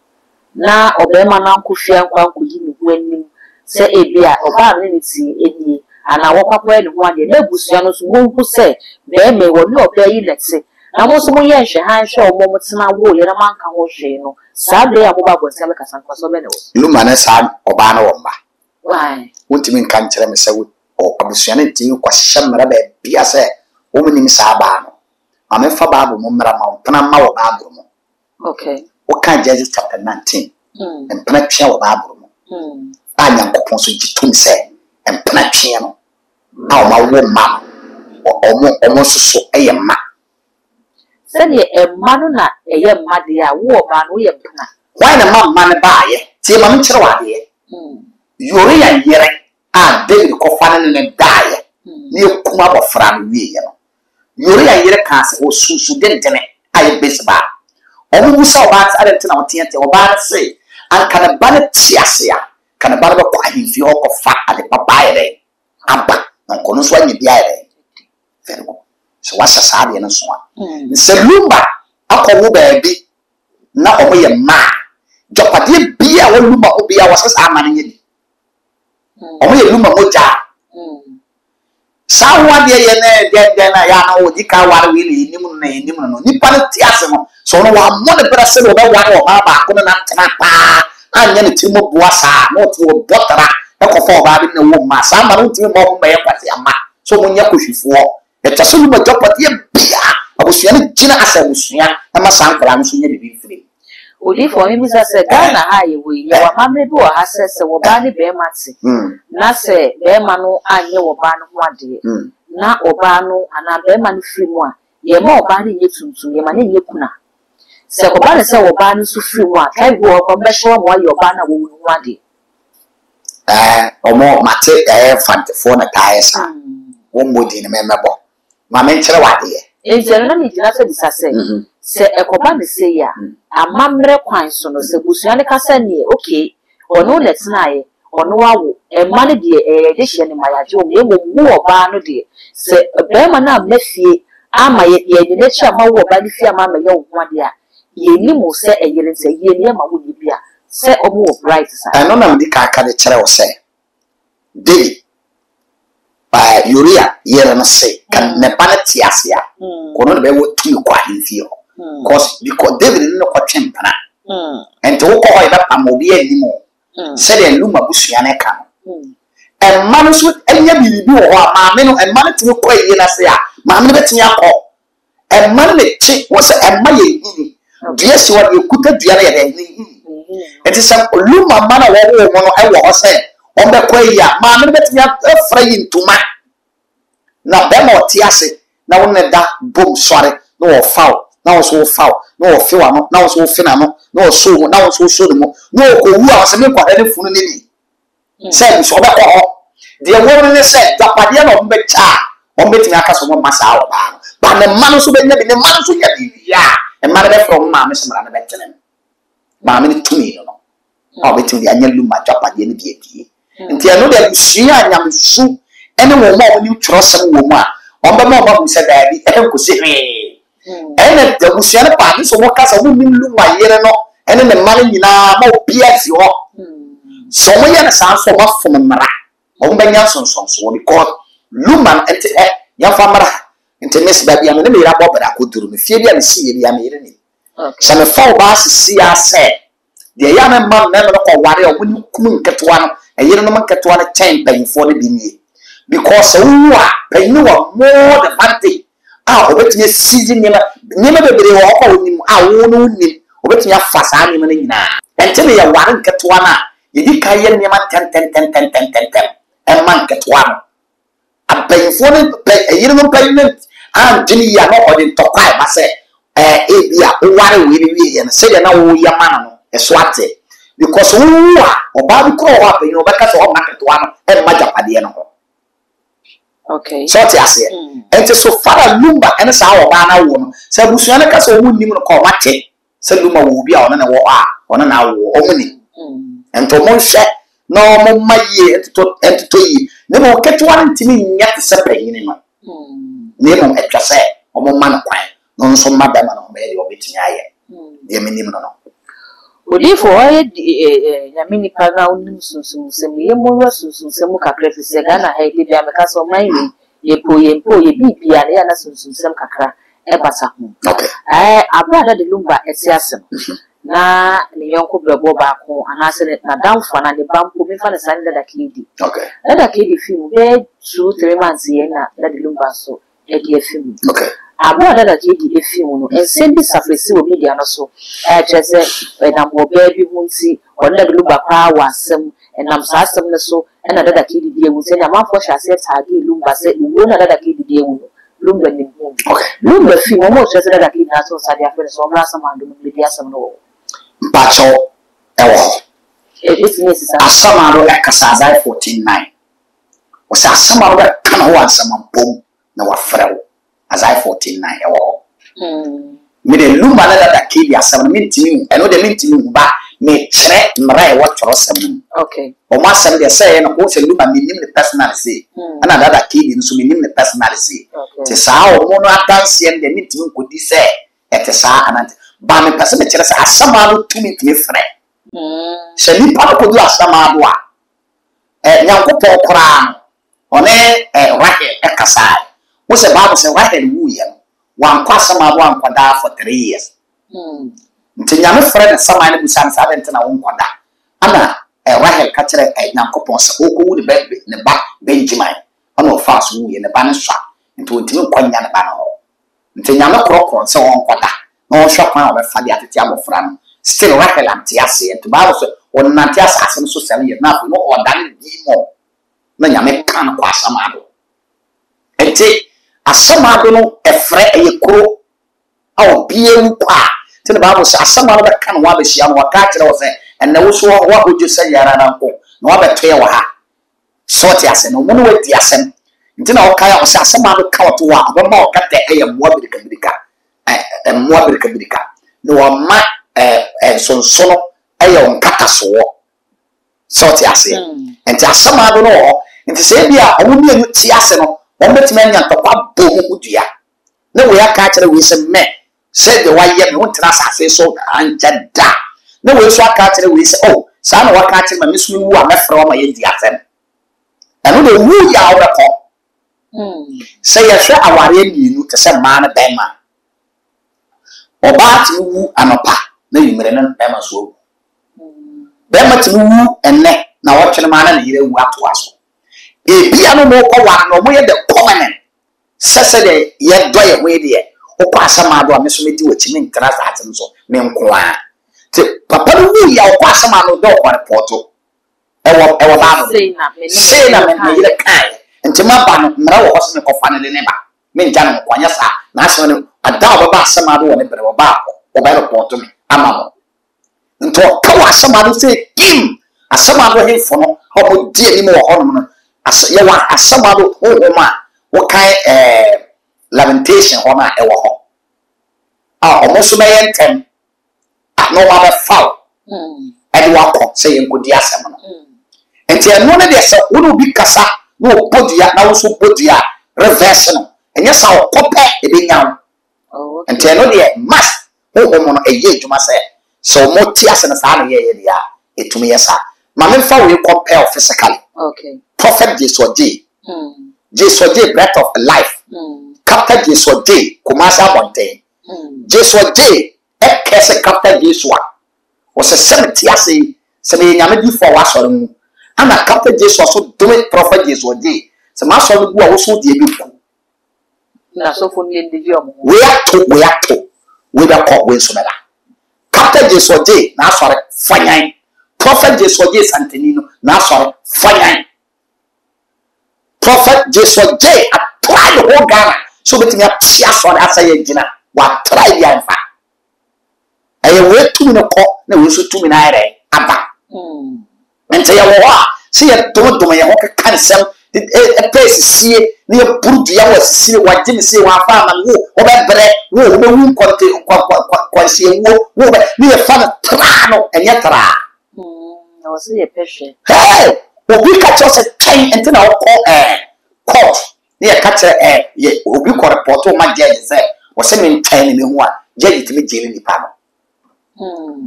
Now, or bear man uncle Fian could you when say a beer or bar any. And I walk up when one day, no Busianos who say, there may well not be, let's say. I was more yes, I show moments now, wool and a man can wash, you know. Sadly, I will was never some Cosomenos. Lumanesan or Banomba. Why? Won't you mean can't tell me so? Or Busianity, question Rabbe, Piase, woman in Sabano. I'm a Fababu, Mumra, Panama or Babrum. Okay. What kind Judges chapter 19? And Penapia or Babrum. I am composing to say, and Penapiano. Now my woman or almost so a man. Send ye a manuna, a young madia, war man, we have done. Why the man buy it? See, Mamma Chawadi. You're here, and David Coffin and die. Near Kumaba Fran, you're here, cast or Susu didn't I base bar. Almost so bad, I didn't know Tiente or bad say, and can a banner Tiasia, can a banner quiet if you of fat at the papaya. Abba. No conosco ni biare. Very good. So what's a sabi and so on. Selumba, ako baby. Na omo ye ma. Jopadi bia wo lumba obia was amani ni. Omo ye lumba moja. Sawa de ye ne na ya na odika ware wili ni mu no. Nipa no ti ase no. So no wa mo de brase no be ware o ba ko na tena pa. Anya ne timo boasa, no to botara. Ekofo ba bi na wo ma sa ma no timi mo ba yakwase ama so mo nya kohwifo e taso lu ma jopati bia abusua ne gina asabusua na ma san kala nso nya bibi firi Odi for me say Ghana ha ye we ye wa mamre bi wo ha se wo ba ne be mate na se be ma no anye wo ba no ho ade na oba no ana be ma no firi mu a ye ma oba ne nye tuntum ye ma ne nye kuna se ko ba ne se wo ba no so firi mu a kai go ko be hwe mo ye oba na wo wu ho ade omo mate fantefo na taesa wo modi ne memebo ma me nkyere wade ejere na me gina se disase se ekoba ne se ya amamre kwan so no se busua ne kasa ne okay ono letna ye ono wawo emma ne de de hye ne mayaje o me mu oba no de se be ma na mafie ama ye de ne chi ama wo oba ne fie ama ma ye wo ade a ye ni mo se eyere se ye ne ma wo ni bia se omo bright sa I no na ndi ka aka de kire wo se David by Uriah yere no se kan ne pa na tiasia kono de be wo tu ko ahimfie ho because David no ko twempana enti wo ko hoye da pamobi animo se de luma busua ne ka emma no so enya bibi wo ho maame no emma no timi ko yi na se a maame no betimi akọ emma ne chi wo se emma ye hini dua si wo de kuta dua na ye de hini enti se luma ma na wo wo mo no e wo ho se on be ko yi a maame no betimi afra yi ntuma na be mo ti ase na wo ne da bom sore no wo fawo na wo so fawo na wo fiwa no na wo so fina no na wo so na wo so no na wo ko wu a se me ko ene funu ni ni se so be ko ho de wo ne se japade na on be cha on be ti aka so mo masa wo ba ne ma no so be nya bi ne ma no so nya bi ya e ma be from ma me se mara na be tene ma me ni tumi no o be ti anya lu ma japade ni bi edi nti eno de suya anyam su ene wo ma wo ni tworo sem wo mu a on be ma ba mu se da bi e ko se ene de busia ne pa ni so mo kasa wo nim lu ma yere no ene ne ma nyina ma obia si ho so mo ya na san so ma fo mara o be nya so because luman ente ya fa mara ente mes ba bia me ne mira bo bra ko duru me fie bia me si ye bia me yere ni so me fa ba si ase de ya me ma ne no ko ware o ni kum nketwa no yere no nketwa no chen pan fo ne bi ni because who are pay no more the fancy. Ah, obet me season never be walk with him. I won't need obet me a fast animal now. And tell me a one get one. You did carry him 10 and man get one. I'm paying for it, you don't payment. I'm Jimmy, I'm not going to talk. I say, why we and say, no, your man, a swatty. Because who are or Bobby call up, you know, because all market one and Major at the end of it. Okay. So I say, and so far Lumba and a sour banner woman. So Luciana so wouldn't even call Mate. So Luma will be on an hour on an hour only. And to one share, no more my year to 2 years. Never get one to me yet to separate in him. Never at your say, or more man of quiet. Non so madam on bed or betting I. Dear minimum. Odi for Yamini Pagao some more some kakra to say Ghana had the Amacas of my ye po ye BP and some kakra ebasa. Okay. I brother the Lumba at Siasam. Na the young couple go back home and answer it now down for and the bamboo me for the sign that a kid. Okay. Let a kid film bed 2-3 months here na let the Lumba so a dear film. Okay. I brought that a film and send this surface with media also. I just said, when I'm more baby won't see or let the Lumba power some and I'm some so and another kid dear will send a month for shall say Tagi Lumba said, you won't another kid dear Lumba in home. Okay. Lumba film almost just that kid has also their friends or last someone doing media some no. Bacho Ewo. It's necessary. A summer like Casazai 14-9. Was a summer that can want some boom no frail. As I 14-9 Ewo. Me the Lumba that kill ya 7 minutes. I know the minute you back may check Marai what for 7. Okay. Or my son they say and also Lumba meaning the personality. Another kid so meaning the personality. To sao mono dance and the meeting could say at the sa and Bami person me kyerɛ sɛ asama no tumi frɛ sɛ nipa no kodu asama do a nyankopɔn koraa no ɔne Rahel ɛkasa wo sɛ Bible sɛ Rahel wuyɛ no wankɔ asama do ankɔda for 3 years nti nyame frɛ ne sama no busa no sɛ adɛn nti na wonkɔda ana Rahel ka kyerɛ nyankopɔn sɛ wokɔwu ne ba Benjamin ɔne ɔfaa so wuyɛ ne ba no sua nti wɔntumi nkɔnya ne ba no hɔ nti nyame korɔkorɔ sɛ wɔnkɔda no shop man of Fadia Tiamo still Rahel and Tiasi to Bible or Nantias as so 7 years now, no or done more. No, you make can quash a model. And take a samado a fret a crow. Oh, be a qua. Till the Bible says some other can want to see what catcher was there, and there was what would you say, Yaran? No other tail ha. Sortias and no one with the assent. Until all kind of some other count to walk, one more cut the air more with the and more America. No, ma son sono ayon kataso. So tiase. And just some I don't know. And to say, yeah, I won't be a tiaseno. One bet men and papa boom. No way I catch it with some men. Said the white young one to us, I say so, and da. No way so I catch it with oh, son of what catching my miss me who I'm from my India. And no woo ya out say a share our you to some man a bema. Oba ti wu anopa na yimre no bema so bema ti wu enne na wo twene ma na yire wu ato aso e bia no mo ko wa no mo ye the common sese de ye do ye we de o ko asama do a me so me di wachi me ntra za atem so me nko a ti papa no wu ya o ko asama no do ko report e wo ba say na me yire kai nti ma ba no mra wo so me ko fa ne ba me nja no kwanya sa na aso no ada baba asama do ne bere baba o ba report me amamo nto ka wa asama do say kim asama do he fo no ho di ani mo ho no ye wa asama do ho ma wo kai lamentation ho na e wo ho omo so me yentem no wa be foul e di wa ko say enkodi asama no enti eno ne de se wo no bi kasa no podia na wo so podia reverse no enye sa wo kope e bi nyawo and tell no the must who no a year to myself so more tears and a year it to me yes my men for we compare physically okay prophet Jesus J breath of life captain Jesus J Kumasa Mountain Jesus J e kese captain Jesus was a 70 years say nyame di for was and captain Jesus so do it prophet Jesus J se ma so no bu a wo so de bi ku na so fo ni ndi omo we ato we be call we so bela Captain Jesoje na asore fanyan Prophet Jesoje Santenino na asore fanyan Prophet Jesoje apply the whole Ghana so betimi apia so na asaye gina wa try ya mfa aye we tumi no ko na we so tumi na ere aba mente ya wo a se ye dodo ye ho kan sem e place sie ne burdu ya wa sie wa gine sie wa fa na wo be bre wo be wu konte kwa sie wo be ne fa tra no enye tra no se ye peshe hey obi ka cho se ten ente na wo court ne ka che ye obi ko report o ma judge se wo se me ten ne ho a judge timi jeli ni pa no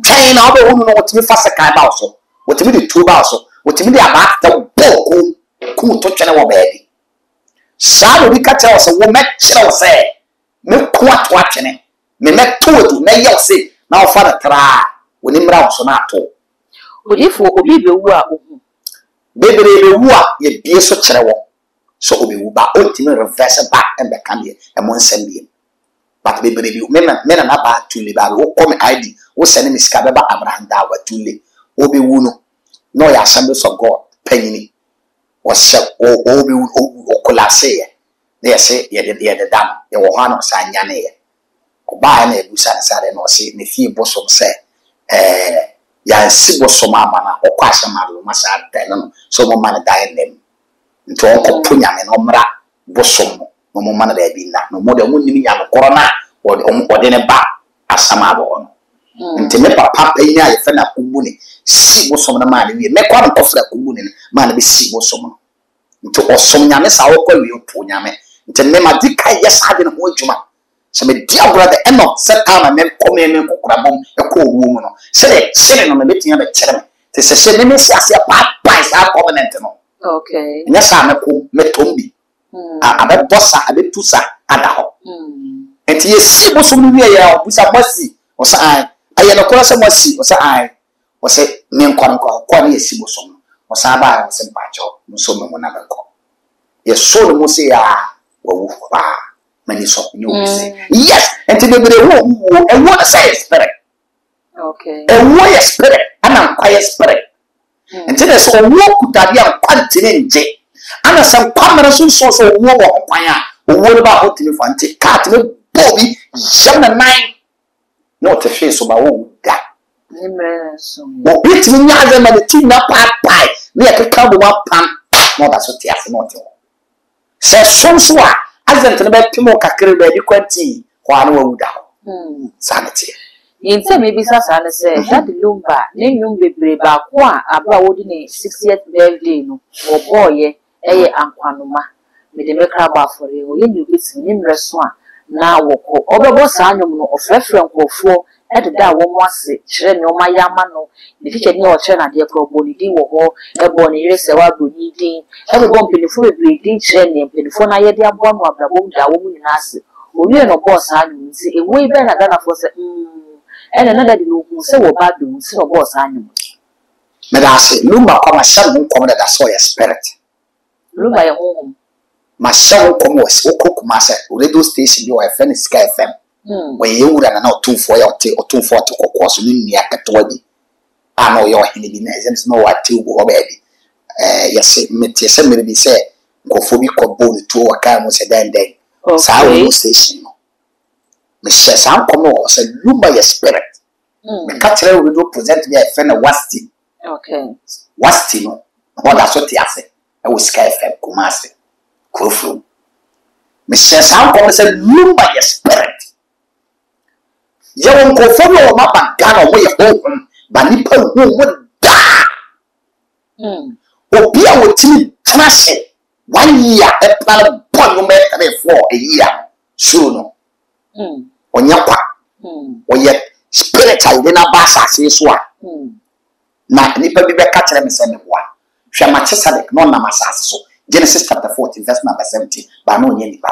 ten na obi wo no wo timi fa se kan ba so wo timi de two ba so wo timi de aba ta boko ku to twene wo baabi saa obi ka che wo se wo me kire wo se me ko ato atwene me to edu na ye wo se na wo fa na tra wo ni mra wo so na ato odifo obi be wu a ohu bebere be wu a ye bie so kire wo so obi wu ba o timi reverse back and back am ye e mo nsem bie but bebere bi me na na ba tule ba wo come ID wo sene me sika be ba Abraham da wa tule obi wu no ya Assemblies of God panyini was obi okulase na yese ye de dam ye wo ha no sa nyane ye oba na ebusa na sare no se ne fie bosom se ya si bosom ama na okwasha maru masa no so mo man dai nem nto ko punya me no mra bosom no mo man da bi na no mo de mo nimi nya no korona o de ne ba asama bo no nti me papa panya ye fe na kumuni si bosom na ma ne wi me kwa no fra kumuni ma na be si bosom no nti osom nyame sa wo kwa wi opo nyame nti me ma dika yes ade no ho adwuma se me dia brother eno set time me come me kokora bom e ko owo mu no se no me betia be kire me te se me si ase papa sa covenant no okay nya sa me ko me tombi abe bossa abe tusa ada ho nti ye si bosom no wi ya obusa masi o sa ai aye no kora se masi o sa ai o se me nkon ko na ye si bosom o sa ba o se mpacho so me na be ko ye so no mo se ya wa wu pa mani so you say yes and to be wo say spirit okay wo ye spirit ana quiet spirit and to so wo kutabi an kwantine nje ana san kwamara so wo kwan a wo ba hotini fanti cat me bobi jam na nine no te fe so ba wo da nimre so wo bit mi nya ze ma de ti na pa me e ka bo ma pam no da so ti ase no te se so a azent na be pimo kakere ba di kwanti kwa na wawuda sanity yinse me bisa sa na se Daddy Lumba ne nyum bebre ba ko a aba wodi ne 60th birthday no wo boye eye ankwanoma me de mekra ba fore wo ye ni obesi ni mreso a na wo ko obebo sa anyum no ofrefre nkofo ededa wo mo ase kire ne o ma yama no ne fiche ni o kire na de ko bo ni din wo ho ebo ni rese wa bro ni din ebo mpelifo bebre din kire ne mpelifo na ye de abo no abrabo da wo mu ni na ase owie no boss anyum nti ewo ibe na Ghana for se ene na Daddy no hu se wo ba do nti no boss anyum me da se Lumba kwa mashamu nko da so ya spirit Lumba ye ho mashamu nko mo se okokuma se radio station bi o FM Sky FM when you wura na otumfo ya otumfo to kokko so ni nia ketwa bi ano yo hene bi na ezems no wate ugo ho ba bi yes meti se mere bi se nkofo bi ko bo ni to waka mo se den sa radio station no me se sa nko mo se Lumba ya spirit me ka tere we do present bi FM na wasti okay wasti no what that so ti ase e wo Sky FM Kumasi Krofro me se sa nko mo se Lumba ya spirit yawon kofo no ma ba Ghana wo ye honhom ba nipa honhom da obi a wotimi trashe 1 year e plan bon no me 3-4 a year so no onya kwa oye spiritual de na ba asase so a na nipa bi be ka tere me se me boa hwa ma chesadek no na masase so Genesis chapter 14 verse number 17 ba no onye nipa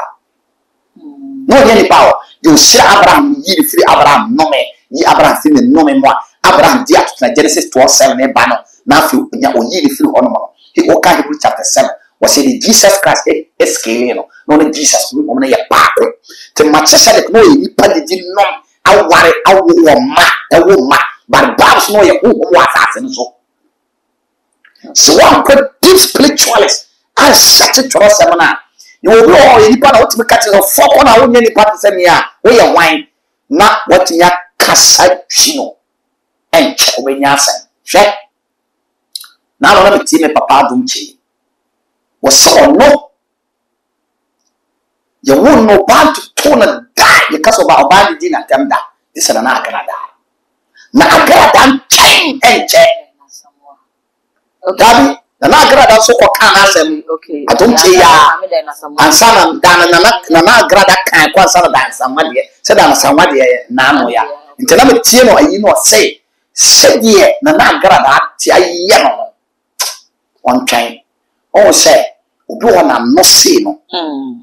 no onye nipa you see Abraham yi free Abraham no me yi Abraham fi me no me mo Abraham di atuna Genesis 12:7 e ba no na fi onya oyi free ono mo he o ka Hebrew chapter 7 was the Jesus Christ escape no Jesus on a back to Manchester no you did not I worry I will ma but Babs know your who was so one could deep spiritualist I set it to us seminar you will know any part of the catches of 4 on our many parties and ya we are wine not what ya casa chino and chowinyasa check now let me see me papa dumchi was so no you won't know bad to turn a die because of our body dinner them that this is an agada na agada chain and check Gabi na agrada so ko kan asem okay adomche ya ansana na agrada kan kwa ansana da ansamade se da ansamade na no ya ntena me tie no ayi no say sedie na agrada ti ayi no on chain o say obi wona no say no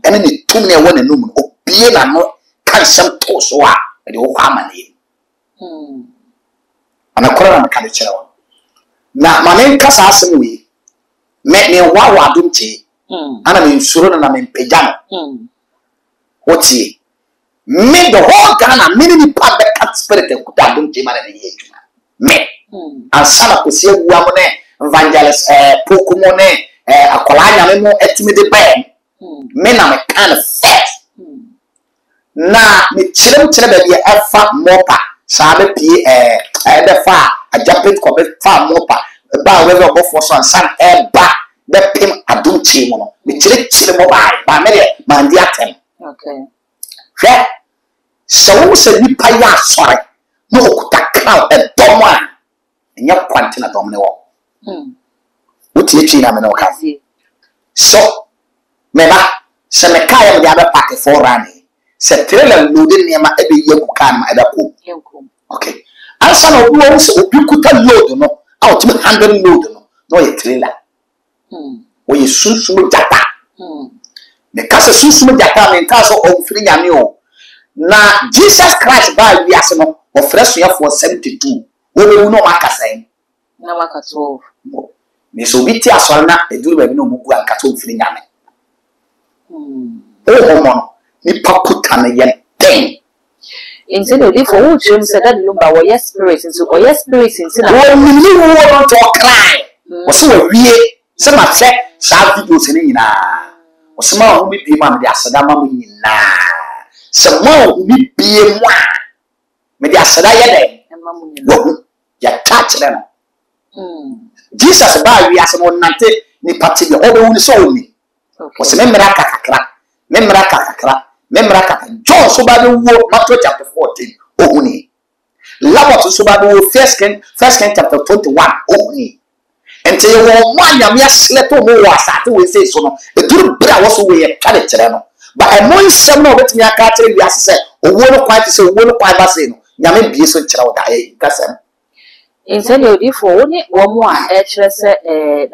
ene ni tum na wona no mu obie na no kan sem to so a de wo kwa mane ana kora na kan chere na manen kasa asem wi me wa dumche ana me nsuro na me mpejano oti me the whole Ghana me ni pa be cat spirit ku da dumche mara na ye juma me ansana ko se wu amone evangelist pokumo ne akola nya me mo etimi de ba me na me kind of first na me chire ba bi efa mopa sabe pie be fa ajapet ko be fa mopa ba we go for so san ba be pim adumchi mo no me chire mo ba me de man di atem okay so se ni pa ya sore no okuta crown e domo a nya kwante na domo ne wo wuti echi na me no ka so me ba se me ka ya me da pack for rani se trailer loading ne ma ebe ye ku kan ma ebe ko okay ansa na obi wo se obi kuta load no out me handle load no ye trailer wo ye sunsumu jata me kasa sunsumu jata me kasa o firi nyame o na Jesus Christ ba wi ase no o fresh ya for 72 wo be wu no makasa na makato me so bi ti asore na eduru ba bi no mugu anka to firi nyame o homo ni pakuta na ye den instead of if who dream said that lumba wo yes spirit into or yes spirit into na wo ni wo to cry wo so wo wie se ma fe sa videos ni nyina wo se ma wo bi ma de asada ma mu nyina se ma wo bi bie mu a me de asada ye de wo ya touch them Jesus ba wi ase mo nante ni party bi o be wu ni so wo ni wo se me mra kakakra John so ba wo Matthew chapter 14 ohuni Lawot so ba wo first King chapter 21 ohuni ente ye wo mwanya me asleto mo wo asate we say so no eduru bra wo so we ye ka de kire no ba e mo nsem no betimi aka kire wi ase se owo no kwa ti se owo no kwa ba se no nyame bie so kire wo da e kasem instead of if woni wo mo a e kire se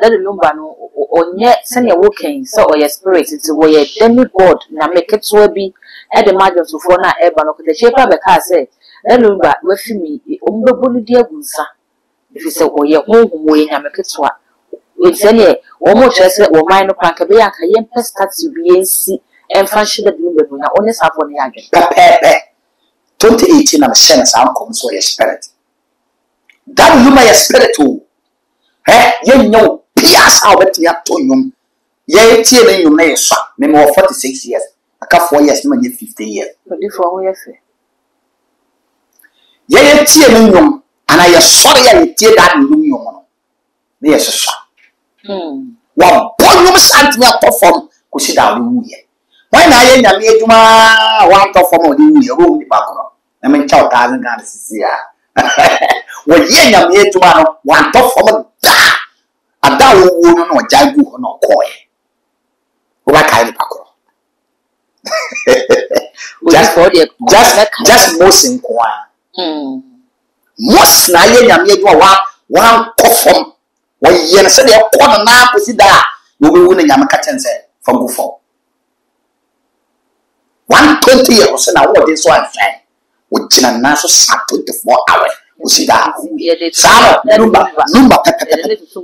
dadu lumba no onye sene wo ken so o ye spirit ti wo ye demigod na meketo bi e de majo so fo na e ba no kete chepa be ka se dadu lumba we fimi ombebu ni di agunsa if se o ye honhum wo ye na meketo a we sene wo mo kire se wo man no kranka be aka ye pestati bi ensi emfa hye dadu lumba no na onne safo ne adwe pepe 2018 na machine sa ankom so ye spirit that woman your spirit o you know pias how bet ya to nyum ye tie na nyum na ye so me me 46 years aka 4 years me 50 years odi fo ho ye fe ye tie na nyum ana ye sore ya ye tie that nyum no me ye so wa bonyum santi ya to form ko si da wu ye why na ye nyame adwuma wa to form odi wu ye ro ni ba ko na me ncha o ta ga na sisi ya wo ye nyame adwuma no wa to form da ada wo no jagu ho no koye wo ba kai ni pakoro just mosin kwa mos na ye nyame adwuma wa kofom wo ye na se de ko na akosi da wo be wu na nyame ka chense fangu fo 120 years na wo de so anfan wo gina na so sa 24 hours usida sa lumba pepe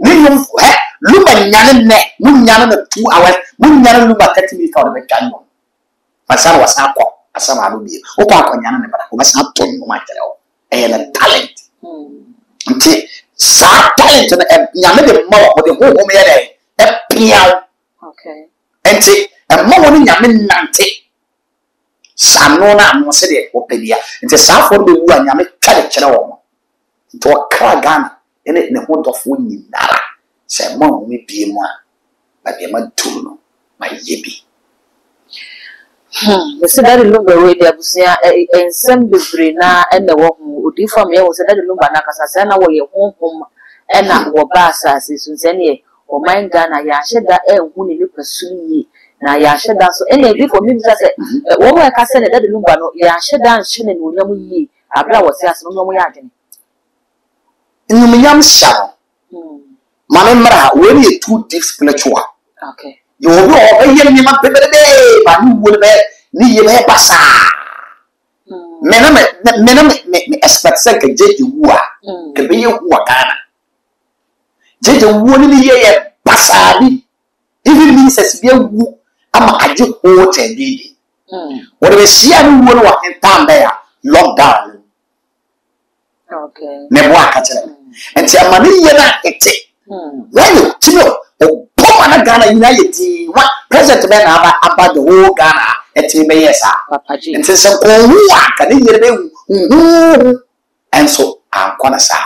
ni lumba nyane ne mun nyane na 2 hours mun nyane lumba 30 minutes ka be kanyo pasar wasa ko asama adu bi o kwa nyane ne bara ko masa ton mo ma tere o na talent nti sa talent na nyame de ma wo de ho me yere piao okay nti ma wo ni nyame nante sano na mo se de opedia nti sa for be wu anyame twale kire wo to Gana ene ne ho dofo nyinara se mo me bie mu a ba bie ma tu no ma yebi se da lumba we de abusia ensem bebre na ene wo hu odi fam ye wo se da lumba na kasa se na wo ye honhom ena wo ba asase so se ne o man Ghana ya hyeda hu ne pesu yi na ya hyeda so ene bi for me bi se wo mo ka se ne da lumba no ya hyeda nhye ne no nyam yi abra wo se ase no mo ya adene nyam sha mama mra we ni too deep spiritual okay yo no o ye ni ma bebe ba ni wo be ni ye be pasa me expect say ke je wu a ke be ye wu a Ghana je wu ni ye pasa bi even ministers be wu ama aje ho tendidi wo be sia ni wo no wa entambe ya lockdown okay ne bo akatire enti amani ye na ete when tino o poma na Ghana ina yeti wa president be na aba the whole Ghana eti be yesa papaji enti se ko hu aka ne yere be hu enso ankona sa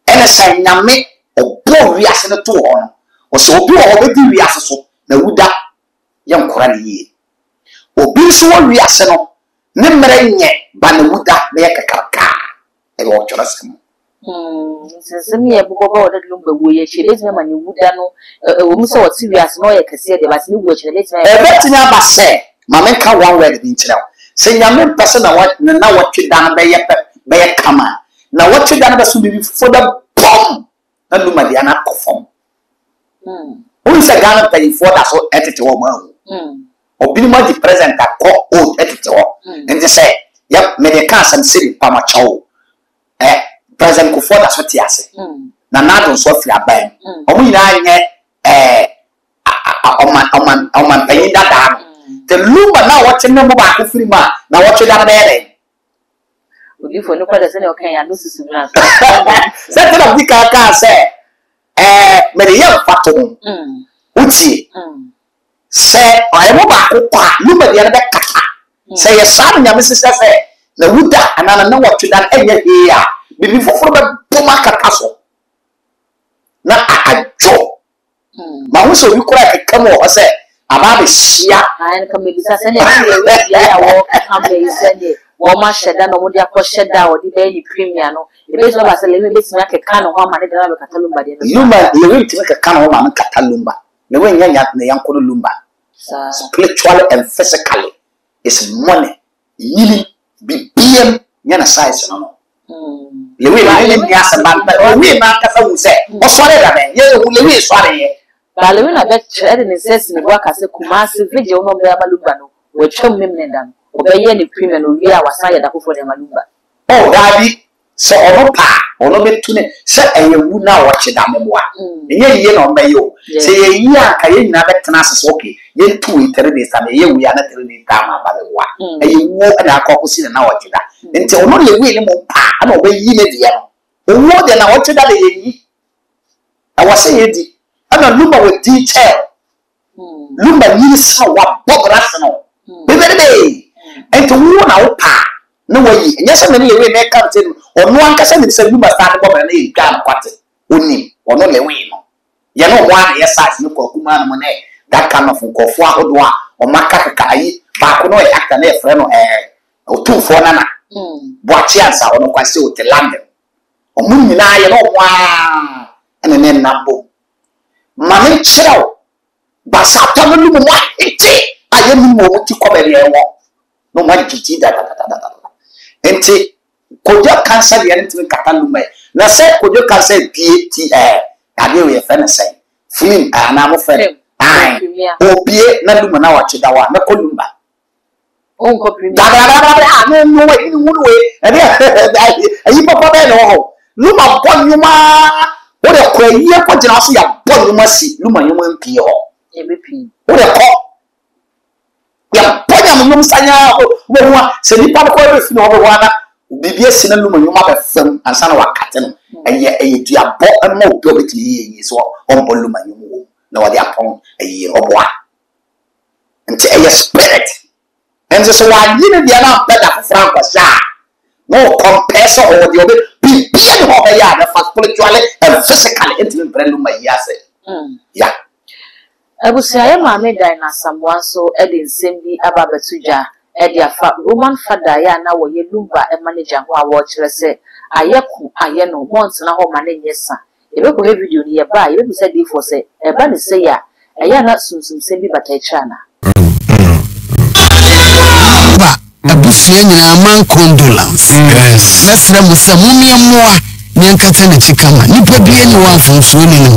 ene sa nyame o bo wiase ne to ho no o so obi o be di wiase so na wuda ye nkora ne yi obi so wo wiase no ne mere nye ba na wuda na ye kakaka e wo chora sem semi e bugo ba wada lumba wo ye chile zema mani wuda no wo muso wo serious no ye kase de bas ni wo chile zema e betina ba se mama ka one word bi nchira se nyame pese na wa tweda na be ye kama na wa tweda na be so bi for the bomb na lumba dia na perform o se Ghana pay for that so etete wo ma obi ni ma di present akọ o etete wo nti se ya me de ka sam siri pa ma chawo President Kufuor da so ti ase na nado so fi aban omo nyina nye oman payin dada te lumba na wo tene mo ba ko firi ma na wo tweda na bele odi fo no kwada se ne okan ya no susu na se te na bi ka se me de yam fato uti se ay mo ba ko kwa lumba de na be kaka se ye sa nyame se se na wuda anana na wo tweda na enye ya bibi foforo be boma kakaso na ajo ma wo so wi kura keka mo o se aba be hia an ka me bisa se ne ya wo ka me se ne wo ma sheda no mo dia ko sheda o di be ni premier no e be so ba se le be tima keka no ho ma ne da be katalumba de lumba le wi tima keka no ho ma katalumba le wi nya ne yankono lumba spiritually and physically is money yili bibiem nya na size no le wi la ni asa ba wi ma ka fa wu se o so le da be ye le wi so are ye ba le wi na be chere ne sense ne wa ka se Kumasi vije o no be amalumba no we twem mem ne dan o be ye ni premier no wi a wasa ya da ko fo ne amalumba o dabi so ono pa ono be tune se eyewu na wo che da meboa enye ye no be yo se ye yi aka ye nyina be tena asese okay ye tu itere de sa ye wu ya na tere de ta ma ba le wa eyewu na akokosi na wo che da nti ono le wi le mo pa na o be yi ne de ya no owo de na wo che da le ye yi a wo se ye di ana lumba with detail lumba ni sa wa bogras no be enti wo na wo pa no way nya se me le we me ka te ono anka se ni se lumba sta no bobere na e ga kwate oni ono le we no ye no ho an ye size no ko kuma no ne that kind of nkofo ahodo a o maka kaka yi ba ko no e actor na e frɛ no o tu fo na na boachi ansa ono kwase o te London o mun nyina ye no ho a ene nambo mame chero ba sa ta no lu mo ete aye ni mo ti ko bere e wo no ma jiji da enti kojo cancer de enti kataluma na se kojo cancer PAT ade we fe na se film na mo fe ai obie na luma na wachi da wa na kolumba on ko premier da no no way and you papa no Luma bon yuma what a quay year for Janasi a bon you must see Luma you won't pee what a call ya ponya mu sanya wo se nipa ko be fi no one bibia sina luma nyuma be fam ansa na wakate no eye dua bo ma obi obetimi yi so ombo luma nyuma na wade apon eye oboa nti eye spirit enzo so wa yini dia na beda franco sha no compare so o de obi bibia no be ya na spiritually and physically into luma yi ase ya Abusia ya maame dan na samwa so e de nsem bi aba betuja e de afa Roman father ya na wo ye lumba e manager ho a wo kire se ayeku aye no months na ho ma na nyesa e be ko he video ni ye ba ye be say dey for say e ba ne say ya e ya na sunsum sem bi bata echa na ba abusia nyina man condolence yes na musamumia moa ni nkata na chikama nipa bia ni wanfunso ni ne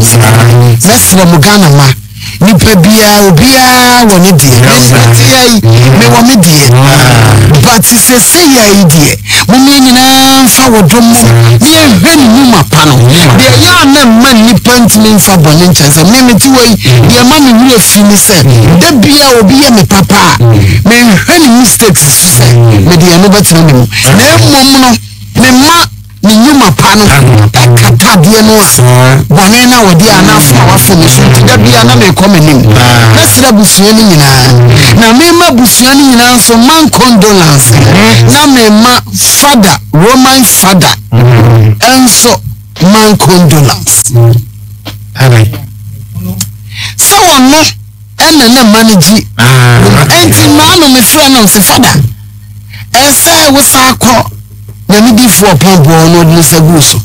mesra mu Ghana ma nipa bia obia woni die mesrati me wo me die but se say ya idie mumia nyina mfa wodom ni ehwe ni mu mapa no de ya na man nipa ntimi mfa bone ncheze me ti wei de ma me wure fi ni se de bia obi ya me papa me ehwe ni mistakes se me de no betina me mu na emom no me ma ni nyuma pano kata die no bone na wodi anafa wafo ni so ti da bia na me komenim mesra busua ni nyina na me ma busua ni nyina so man condolence na me ma father Roman father enso man condolence so wono ena na manage enti ma no me frɛ no se father ensa wo sa akọ na me di for pambo no no seguso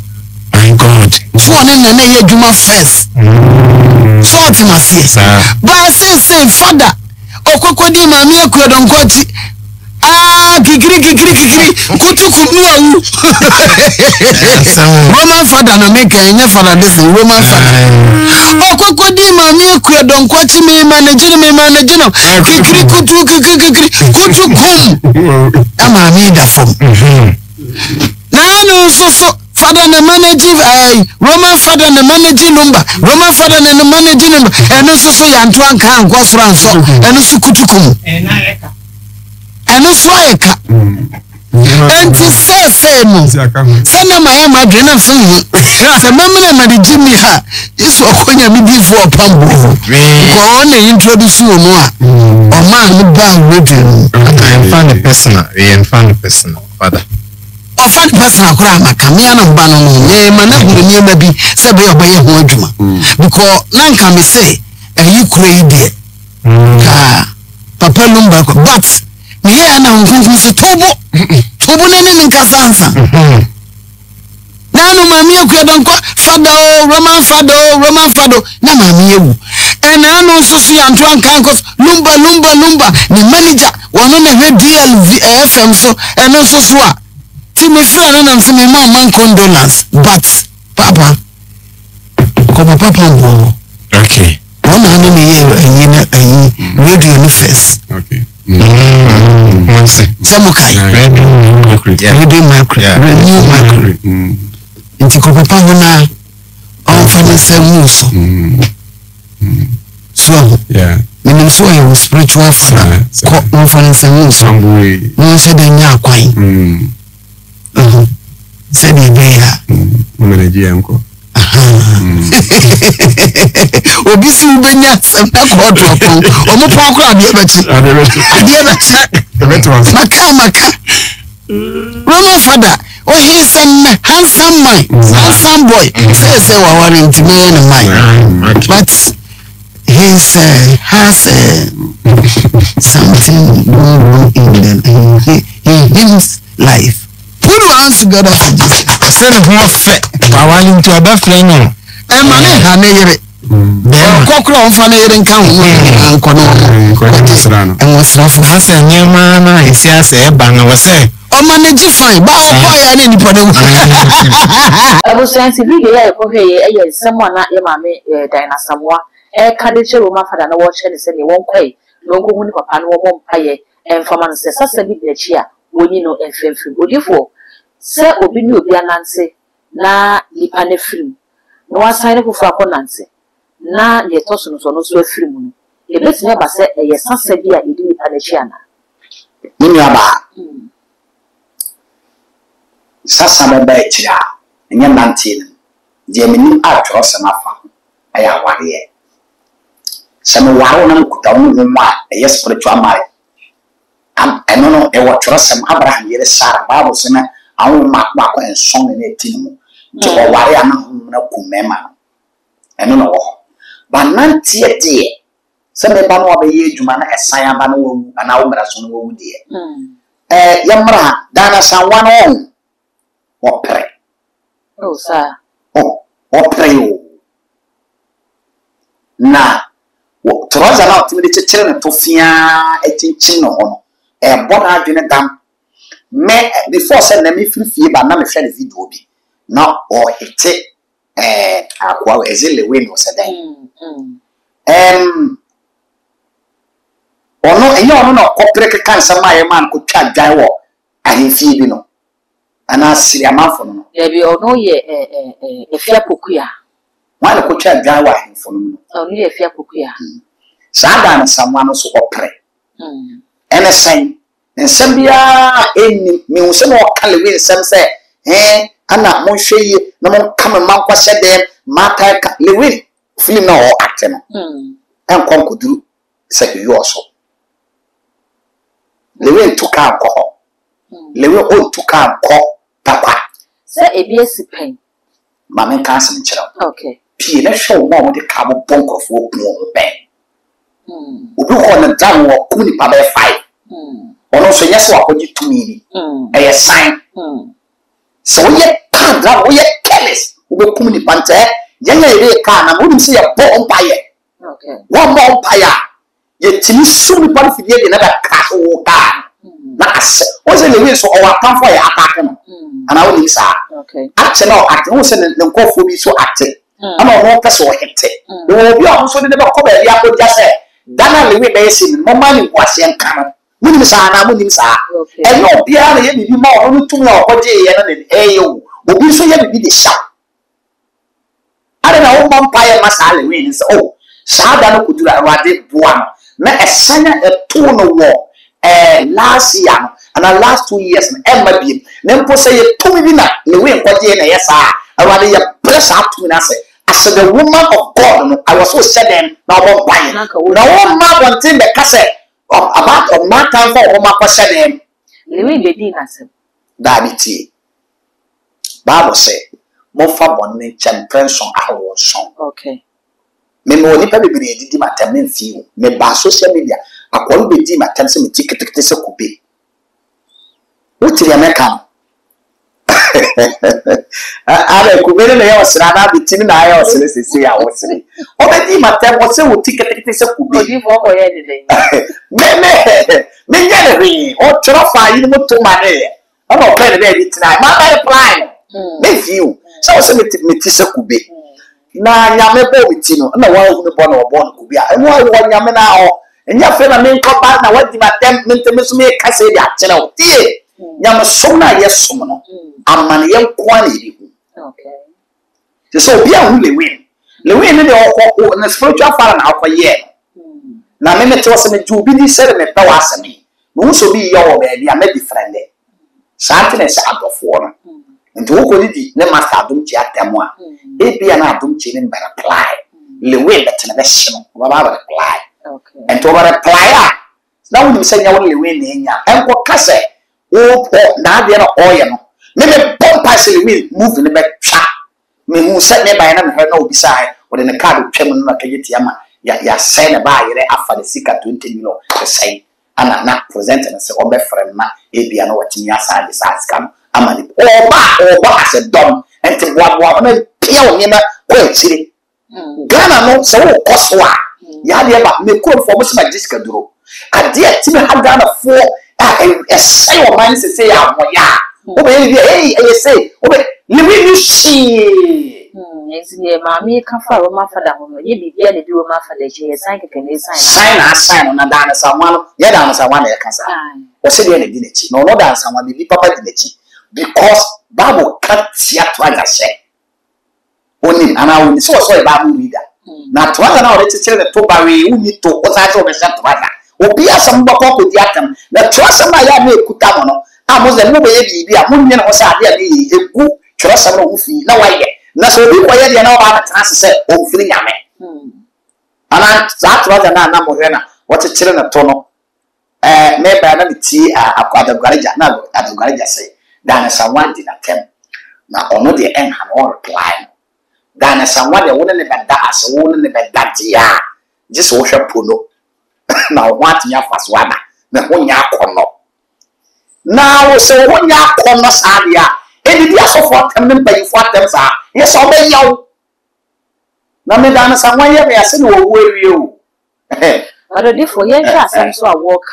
my god so na na ye djuma first so otimasi ba say father okokodi ma mi akudo nkoti kikiri kutuku nuawu Roman father na make enya father this Roman father okokodi ma mi akudo nkoti me manage no kikiri kutukum ama mi da form no so father na manage Roman father na manage number Roman father na manage number eno so yanto anka anko franso eno so kutukum eno so ayeka enti say no sana maya madwe na so yi se memna manage mi ha iso okonya mi di for pambo ko na introduce no a o man no ba wedding I'm fan personal father ofan person akura maka me na mba no me mana huru niema bi se be obaye ho adwuma because nanka me say ayi kura yi de ka papa lumba ko but me ya na nkunku se tobo na ni nkasansa nanu mami akura donko fada Roman fado na mami ewu ena no so yanto ankan ko lumba ni manager wono na he DLV FM so eno so a ti me friend na me man condolence but papa ko papa bo okay ona na me ye radio no first okay Samukai radio macro nti ko papa hona on finance muso so yeah menim so you spiritual friend ko on finance muso no se de nya kwan said ya manager yanko obisi ubenya sempa ko tropon omo pon ko ade bachi maka Roman father he's a handsome man handsome boy say wawari ntime na man but he's has something wrong in his life. Put hands together for this. Send him fe. Bawali nti abafre no. Mane ha na yere. Kokro on fa na yere nka ho anko no. Enwosra fo. Asa nyema na esi asa e ba na wo se. O manage fine. Ba o ko ya ni nipa na. Abusanti video ya ko hweye eye nsemo na ye mame Dina Samoa ka de che Roman father na wo che ne se ne won kwai no ko huni papa no wo mpaye enfama no se sasa bi de chi a woni no enfemfem odifo se obi ni obi ananse na lipa ne film no wasan ko fa ko nanse na ye toso no so no so afiri mu no e betime ba se eye sasa bi a edi lipa ne chi ana ni aba sasa ba ba chira nya nante no je meni atro samafa aya ware sama waro na kuta wo no ma eye spiritual mind eno no e watro sam Abraham yere Sarah Bible sema awu ma kwa enson ne etinu je wo ware ana na kumema eno no wo ba nante de se me ba no abaye adwuma na esan aba no wo ana wo mra so no wo de yamra dana sanwa no opre sa opre na wo troza na otimi de chechere ne tofia echinchin no ho bona adwene dam me before say na me frifie ba na me hwe video bi na o hite akwa ezele we no sedan ono enyo no corporate cancer ma man ko twa dwan wo ahemfie bi no ana siri amanfo no bi ono ye efia pokuya wale ko twa dwan wo ahemfo no ono ye efia pokuya sada na samwa no so opre ene sai nsambia eni me wo se no kale we nsam se ana mo hweye na mo kama man kwase dem mata ka lewe film na o acte no en koduru se yo so lewe ntuka ko lewe o ntuka ko papa se ebi esipen ma men kan sem kira okay pie na show mo de ka bo bonkrofo ku be obi ko na dan wo ku ni pa be 5 ono so nyese wa koji tumini e sign so ye padra wo ye careless wo be kum ni pante yanya ire ka na wo nim se ye bo empire okay wo bo empire ye timi su ni pa fidie de na da ka wo ka na ase o se le wi so o wa pan for ye attack no ana wo nim sa okay act no act wo se ne nkofo bi so act ana wo pese wo hete wo bi o so de be ko ba ya ko ja se dana le wi be ese mo ma ni kwase nkan munim sa na munim sa enyo bia na ye bibi ma onu tumi okoje ye na ne eyo obi so ye bibi de sha are na wompaye masale we ni so oh sa da no kudura awade boa no na esanya eto no wo last year and last 2 years na emma bi na mpo se ye tumi bi na ne we nkoje na ye sa awade ye press up to na say as the woman of God no I was so saddened na wo mpaye na wo ma bontin be kase about of my time for home question them. Lewe be di na sem. Dabiti. Bible say, mo fa bonne champion awo son. Okay. Me mo ni pa be bi di matam na fi o. Me ba social media akwa be di matam se me tiktok se kupe. Wotiri ameka. Ale kubere na ya osira na bitimi na ya osire sisi ya osire. Obedi matam o se wo tiktok se kupe. Odi fo ko ye de. Me yele ri o trofa yi mo to mane o no plan be bi tonight ma ba plan me view so se me ti se kube na nyame bo biti no na wa hu ne bo na obo no kube a eno wa nyame na o enya fe na me nko ba na wadi ma tem me ntem so me ka se bi a kire o tie nyame so na ye so no amane ye nko na bi hu okay so bi a hu le win ne de o na spiritual fara na akoye na me me to se me ju bi di sere me pa wa asemi mo so bi ye wo be dia me different something is adofo no nti wo ko di ne master adum chi atemu a e bia na adum chi ne be reply le we be tene be hye no ba reply okay and over reply a na wo nim se nya wo le we na nya enko kase wo po na de no oye no me bomb pass le we move ne be twa me hu se ne ba na me na obi sai wo de ne card twem no na kageti ama ya say na ba yere afa de sika 20 million say ana na present na say obe frame ma e bia no watimi asa de sa scam amani oba as a dom enti boa na pia oni na ko etire Ghana no se wo koswa ya de ba me ko fo mo se magic duro ade atimi ha Ghana fo say o man se ya mo ya obe e say obe live ni shi Yes, yeah, mammy, come for Roma for that woman. You be barely do Roma for the chair, sign a sign on a dance someone, yet answer one can sign. Or say any dignity, no, no dance someone be papa dignity. Because Bible can't see at what I say. Only and I will so Bible reader. Now, to other now, let's tell the Tobari, who need to what I told myself to other. Or be a some book with the atom. The trust of my yard may put down. I was the movie, be a woman was a good trust someone who feel no way. That's what we were here now about the chance to say, oh, feeling a man. And I thought rather than number what a children of Tono. Maybe another tea at the Garija, now at the Garija say, than someone did attempt. Now, on the end, have all reply. Than someone that wouldn't even that, wouldn't even that, yeah. Just worship Puno. Now, what ya first one, the one ya corner. Now, so when ya corners are ya, and the so for them by for them, sir. Yes, obey you. Now, Madame, someone you may say, will you? But a different yes, I'm so I walk.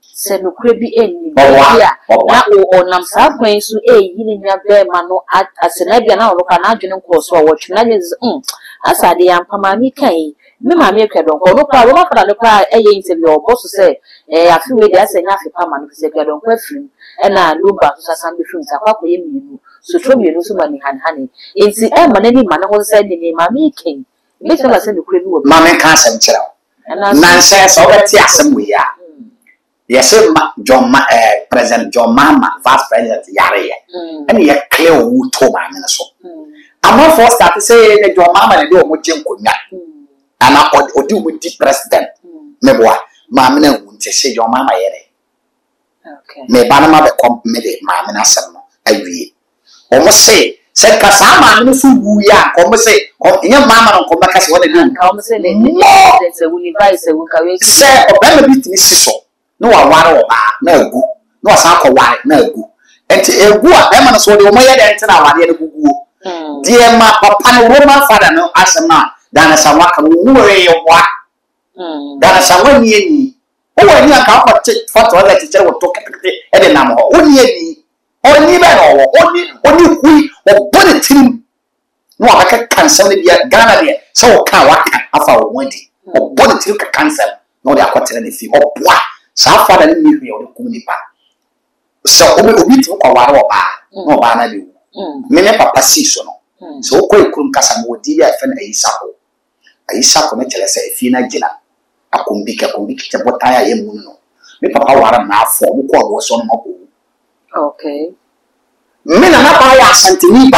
Said no crabby any. Now, or Namsa going to a yin your bear man at a Senabian or Canadian course or watch Nadians. As I am Pamami Kay. Mima make a don't go no problem for the cry a interview or boss to say, I feel there's enough if I'm on the don't question. And I look back to some difference about you. So show me no so many honey. It's the M and any man who said the name I'm making. Make us send the crib. Mamma can't send child. And nonsense over Tiasam we are. Yes, President John Mama, Vice President Yare, and he clear who told my minister. I'm not forced to say that your mama and do what Jim could not. And I would do with the president. Meboa, Mamma won't say your mama. Okay. May Banama become made Mamma Sam. I read. Almost say, said Casama, no food, we are almost say, your mama and come back as what they do. Almost say, no, that's a will advise a will carry. Say, or better beat me, so. No, I want no good. No, I saw why, no good. And to a good, them and so the way they enter our dear dear ma, papa, woman, father, no, as a man, than as a waka, who worry your what? Than as a one year me. Oh, I knew a couple for toilet to tell what talk at the number. Only me, only man, only we, or body team. No, I can't cancel it yet, Ghana, so can't walk after Wendy, or body team can cancel. No, they are quite anything, or what? So far, the new or the community. So, we took a while no banner. Many papa season. So, quick, Casamo, dear, and a sacco. A sacco, say, Fina Gina. A cumbika, what I am. Me papa, what I'm now for, who was on my. Okay. Men are not by us and to me,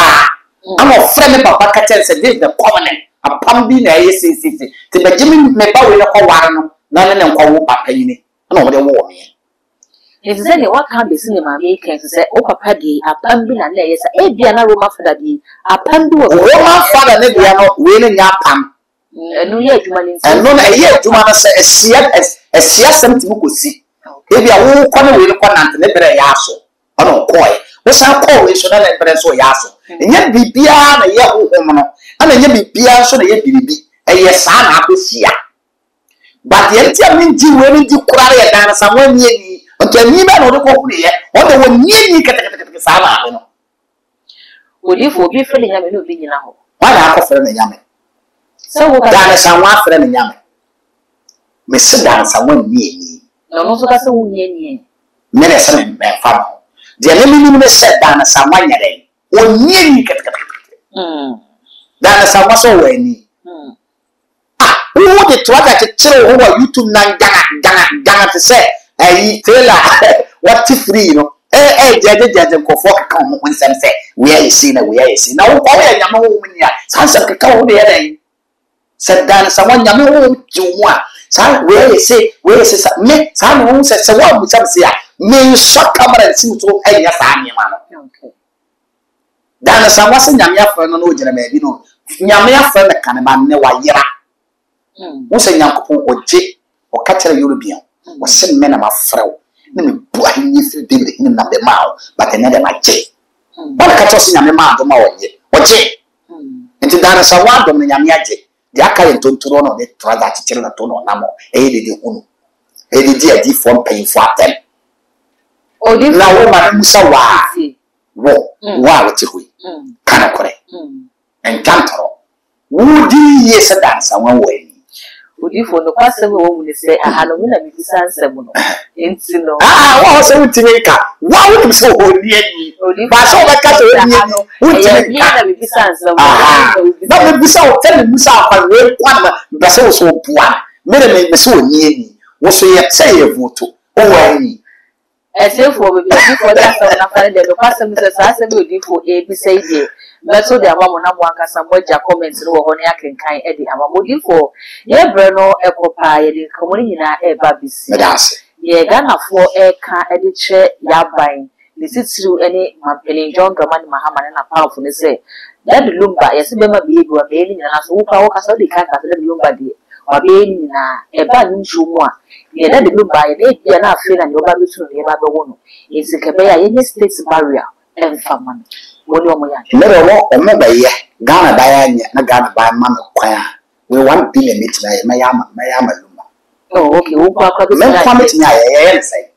I'm a friend of Papa Catel said, this the covenant. A pumping a ACC. To the Jimmy may bow in a cowarno, none and call Papa in it. No, they war me. If there's any what can be seen in my making to say, oh, Papa, a pumping and layers, a Biana Roma for the day, a pandu, Roma father, they are not winning your pump. And no, yet, and no, a year to man say, a siasam to go see. If you are all coming with a conant, never a yasso. Oh, no, coy. What's our call is another so yasso. And yet be piano, a yahoo woman, and then you be piano, so yet be a yes, son, I will see ya. But the entire minty willing to cry down somewhere near me until me or the company, or the one near me can Sala. Would you forgive feeling a new being now? Why not for the yammy? So, that is someone for the yammy. Miss down someone near me. No, so that's a wound near me. Medicine, my father. The enemy said down as someone day, or near me. That is someone so way. Who the twat at chill over YouTube Nanga to say, I tell what if free, you know? Judge and go for come when some say, where is seen a way is seen. Now, why am I woman here? Sansa can come there. Said Dan, someone Yamu to one. Son, where is it? Where is it? Me, son who says, so what would some say? May you shot camera and see to a yes, I'm your man. Okay. Dan, some wasn't Yamia for no Jeremy, you know. Yamia for the Canaman, no, why. Who say Yanko or J or Catcher European was send men of my fro. Let me put him if you did him not the mouth, but another my J. What a catch in a man to my or J. And to dance a one of the Yamiaji, the Akayan to Toronto, they try that to tell a tono namo, aided the Unu. Aided the idea from paying for them. Oh, this now, Musa, wow, wow, it's a way. Can't correct. and Cantro. Would ye said that someone way? Would you for the question woman say, I had a winner with the Sansamuno? Insino. Ah, also to make up. Why would you so near me? But so like I would be Sansa. But we saw telling Musa and real one, but so poor. Made me so near me. Was so yet say a vote. Oh, me. As if for that, the person is a for A, say, but so there are one some way comments on Yakin kind Eddie. I'm a for yeah, Bruno, Echo Pie, the Communina, a babis. Yeah, Ghana for a car edit chair, Yabine. This is through any Mampelin John Dramani Mahaman and a powerful say. That the Lumba, yes, remember being a baby and as who power has already cut at the Lumba day, or being a bad more. Yeah, that the Lumba, and they are not feeling and nobody to the other one. It's a Cabaya, any state's barrier, and famine. Never walk or remember, yeah, Ghana Diane, not Ghana by Mamma Choir. We want billion meet Mayama Luma. Oh, okay, who come to me, say.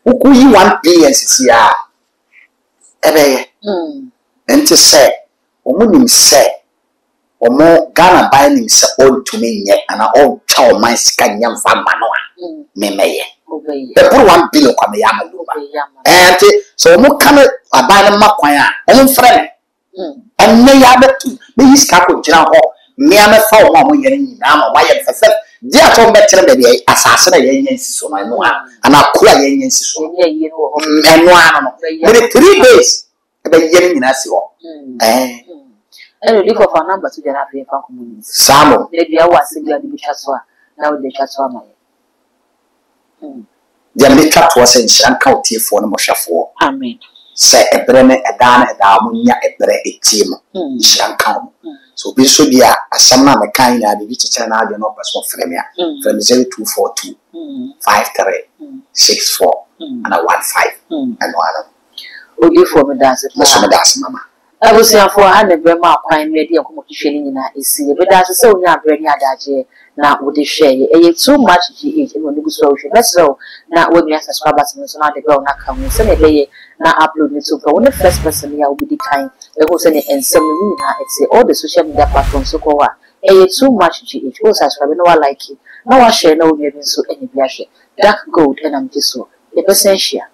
Who could you 1 billion, Cia? And to say, or Munim say, or more Ghana buying himself old to me yet, and our old child, my scan young fan manoa. Me. The poor 1 billion come Yama Luma. And so, more come a banner Maquia, own friend. And may I bet to be his capital general, me and a 4 1 year in Nama, why for self. Dear Tom better than the assassin, so I know, and I'll call a yen so. And 1 3 days, a year in Asio. And we look for a number to the African communities. Samo, maybe I was in the Chatswa, now the Chatswa. The makeup was in Shan County for the Moshafo. Amen. Say a brene, a dana, a damunia, a bre, a team, Shan County. So be so dear, as some of the kind of the channel, you know, person from here, from 0242 53 64 and a 15 and 1. Only for me, that's Mamma. I was here for 100 Burma, Pine Media, communication in a sea, but that's so young, very hard. Now, would they share too much GH when you social? That's so. Now, when you ask subscribers, not the girl not coming, send a day now upload it to go. The first person here will be the kind that was any and some it's all the social media platforms so go. Too much GH, go subscribe, no one like it. No one share, no, so any blash. Dark gold, and I'm just so. The percent share.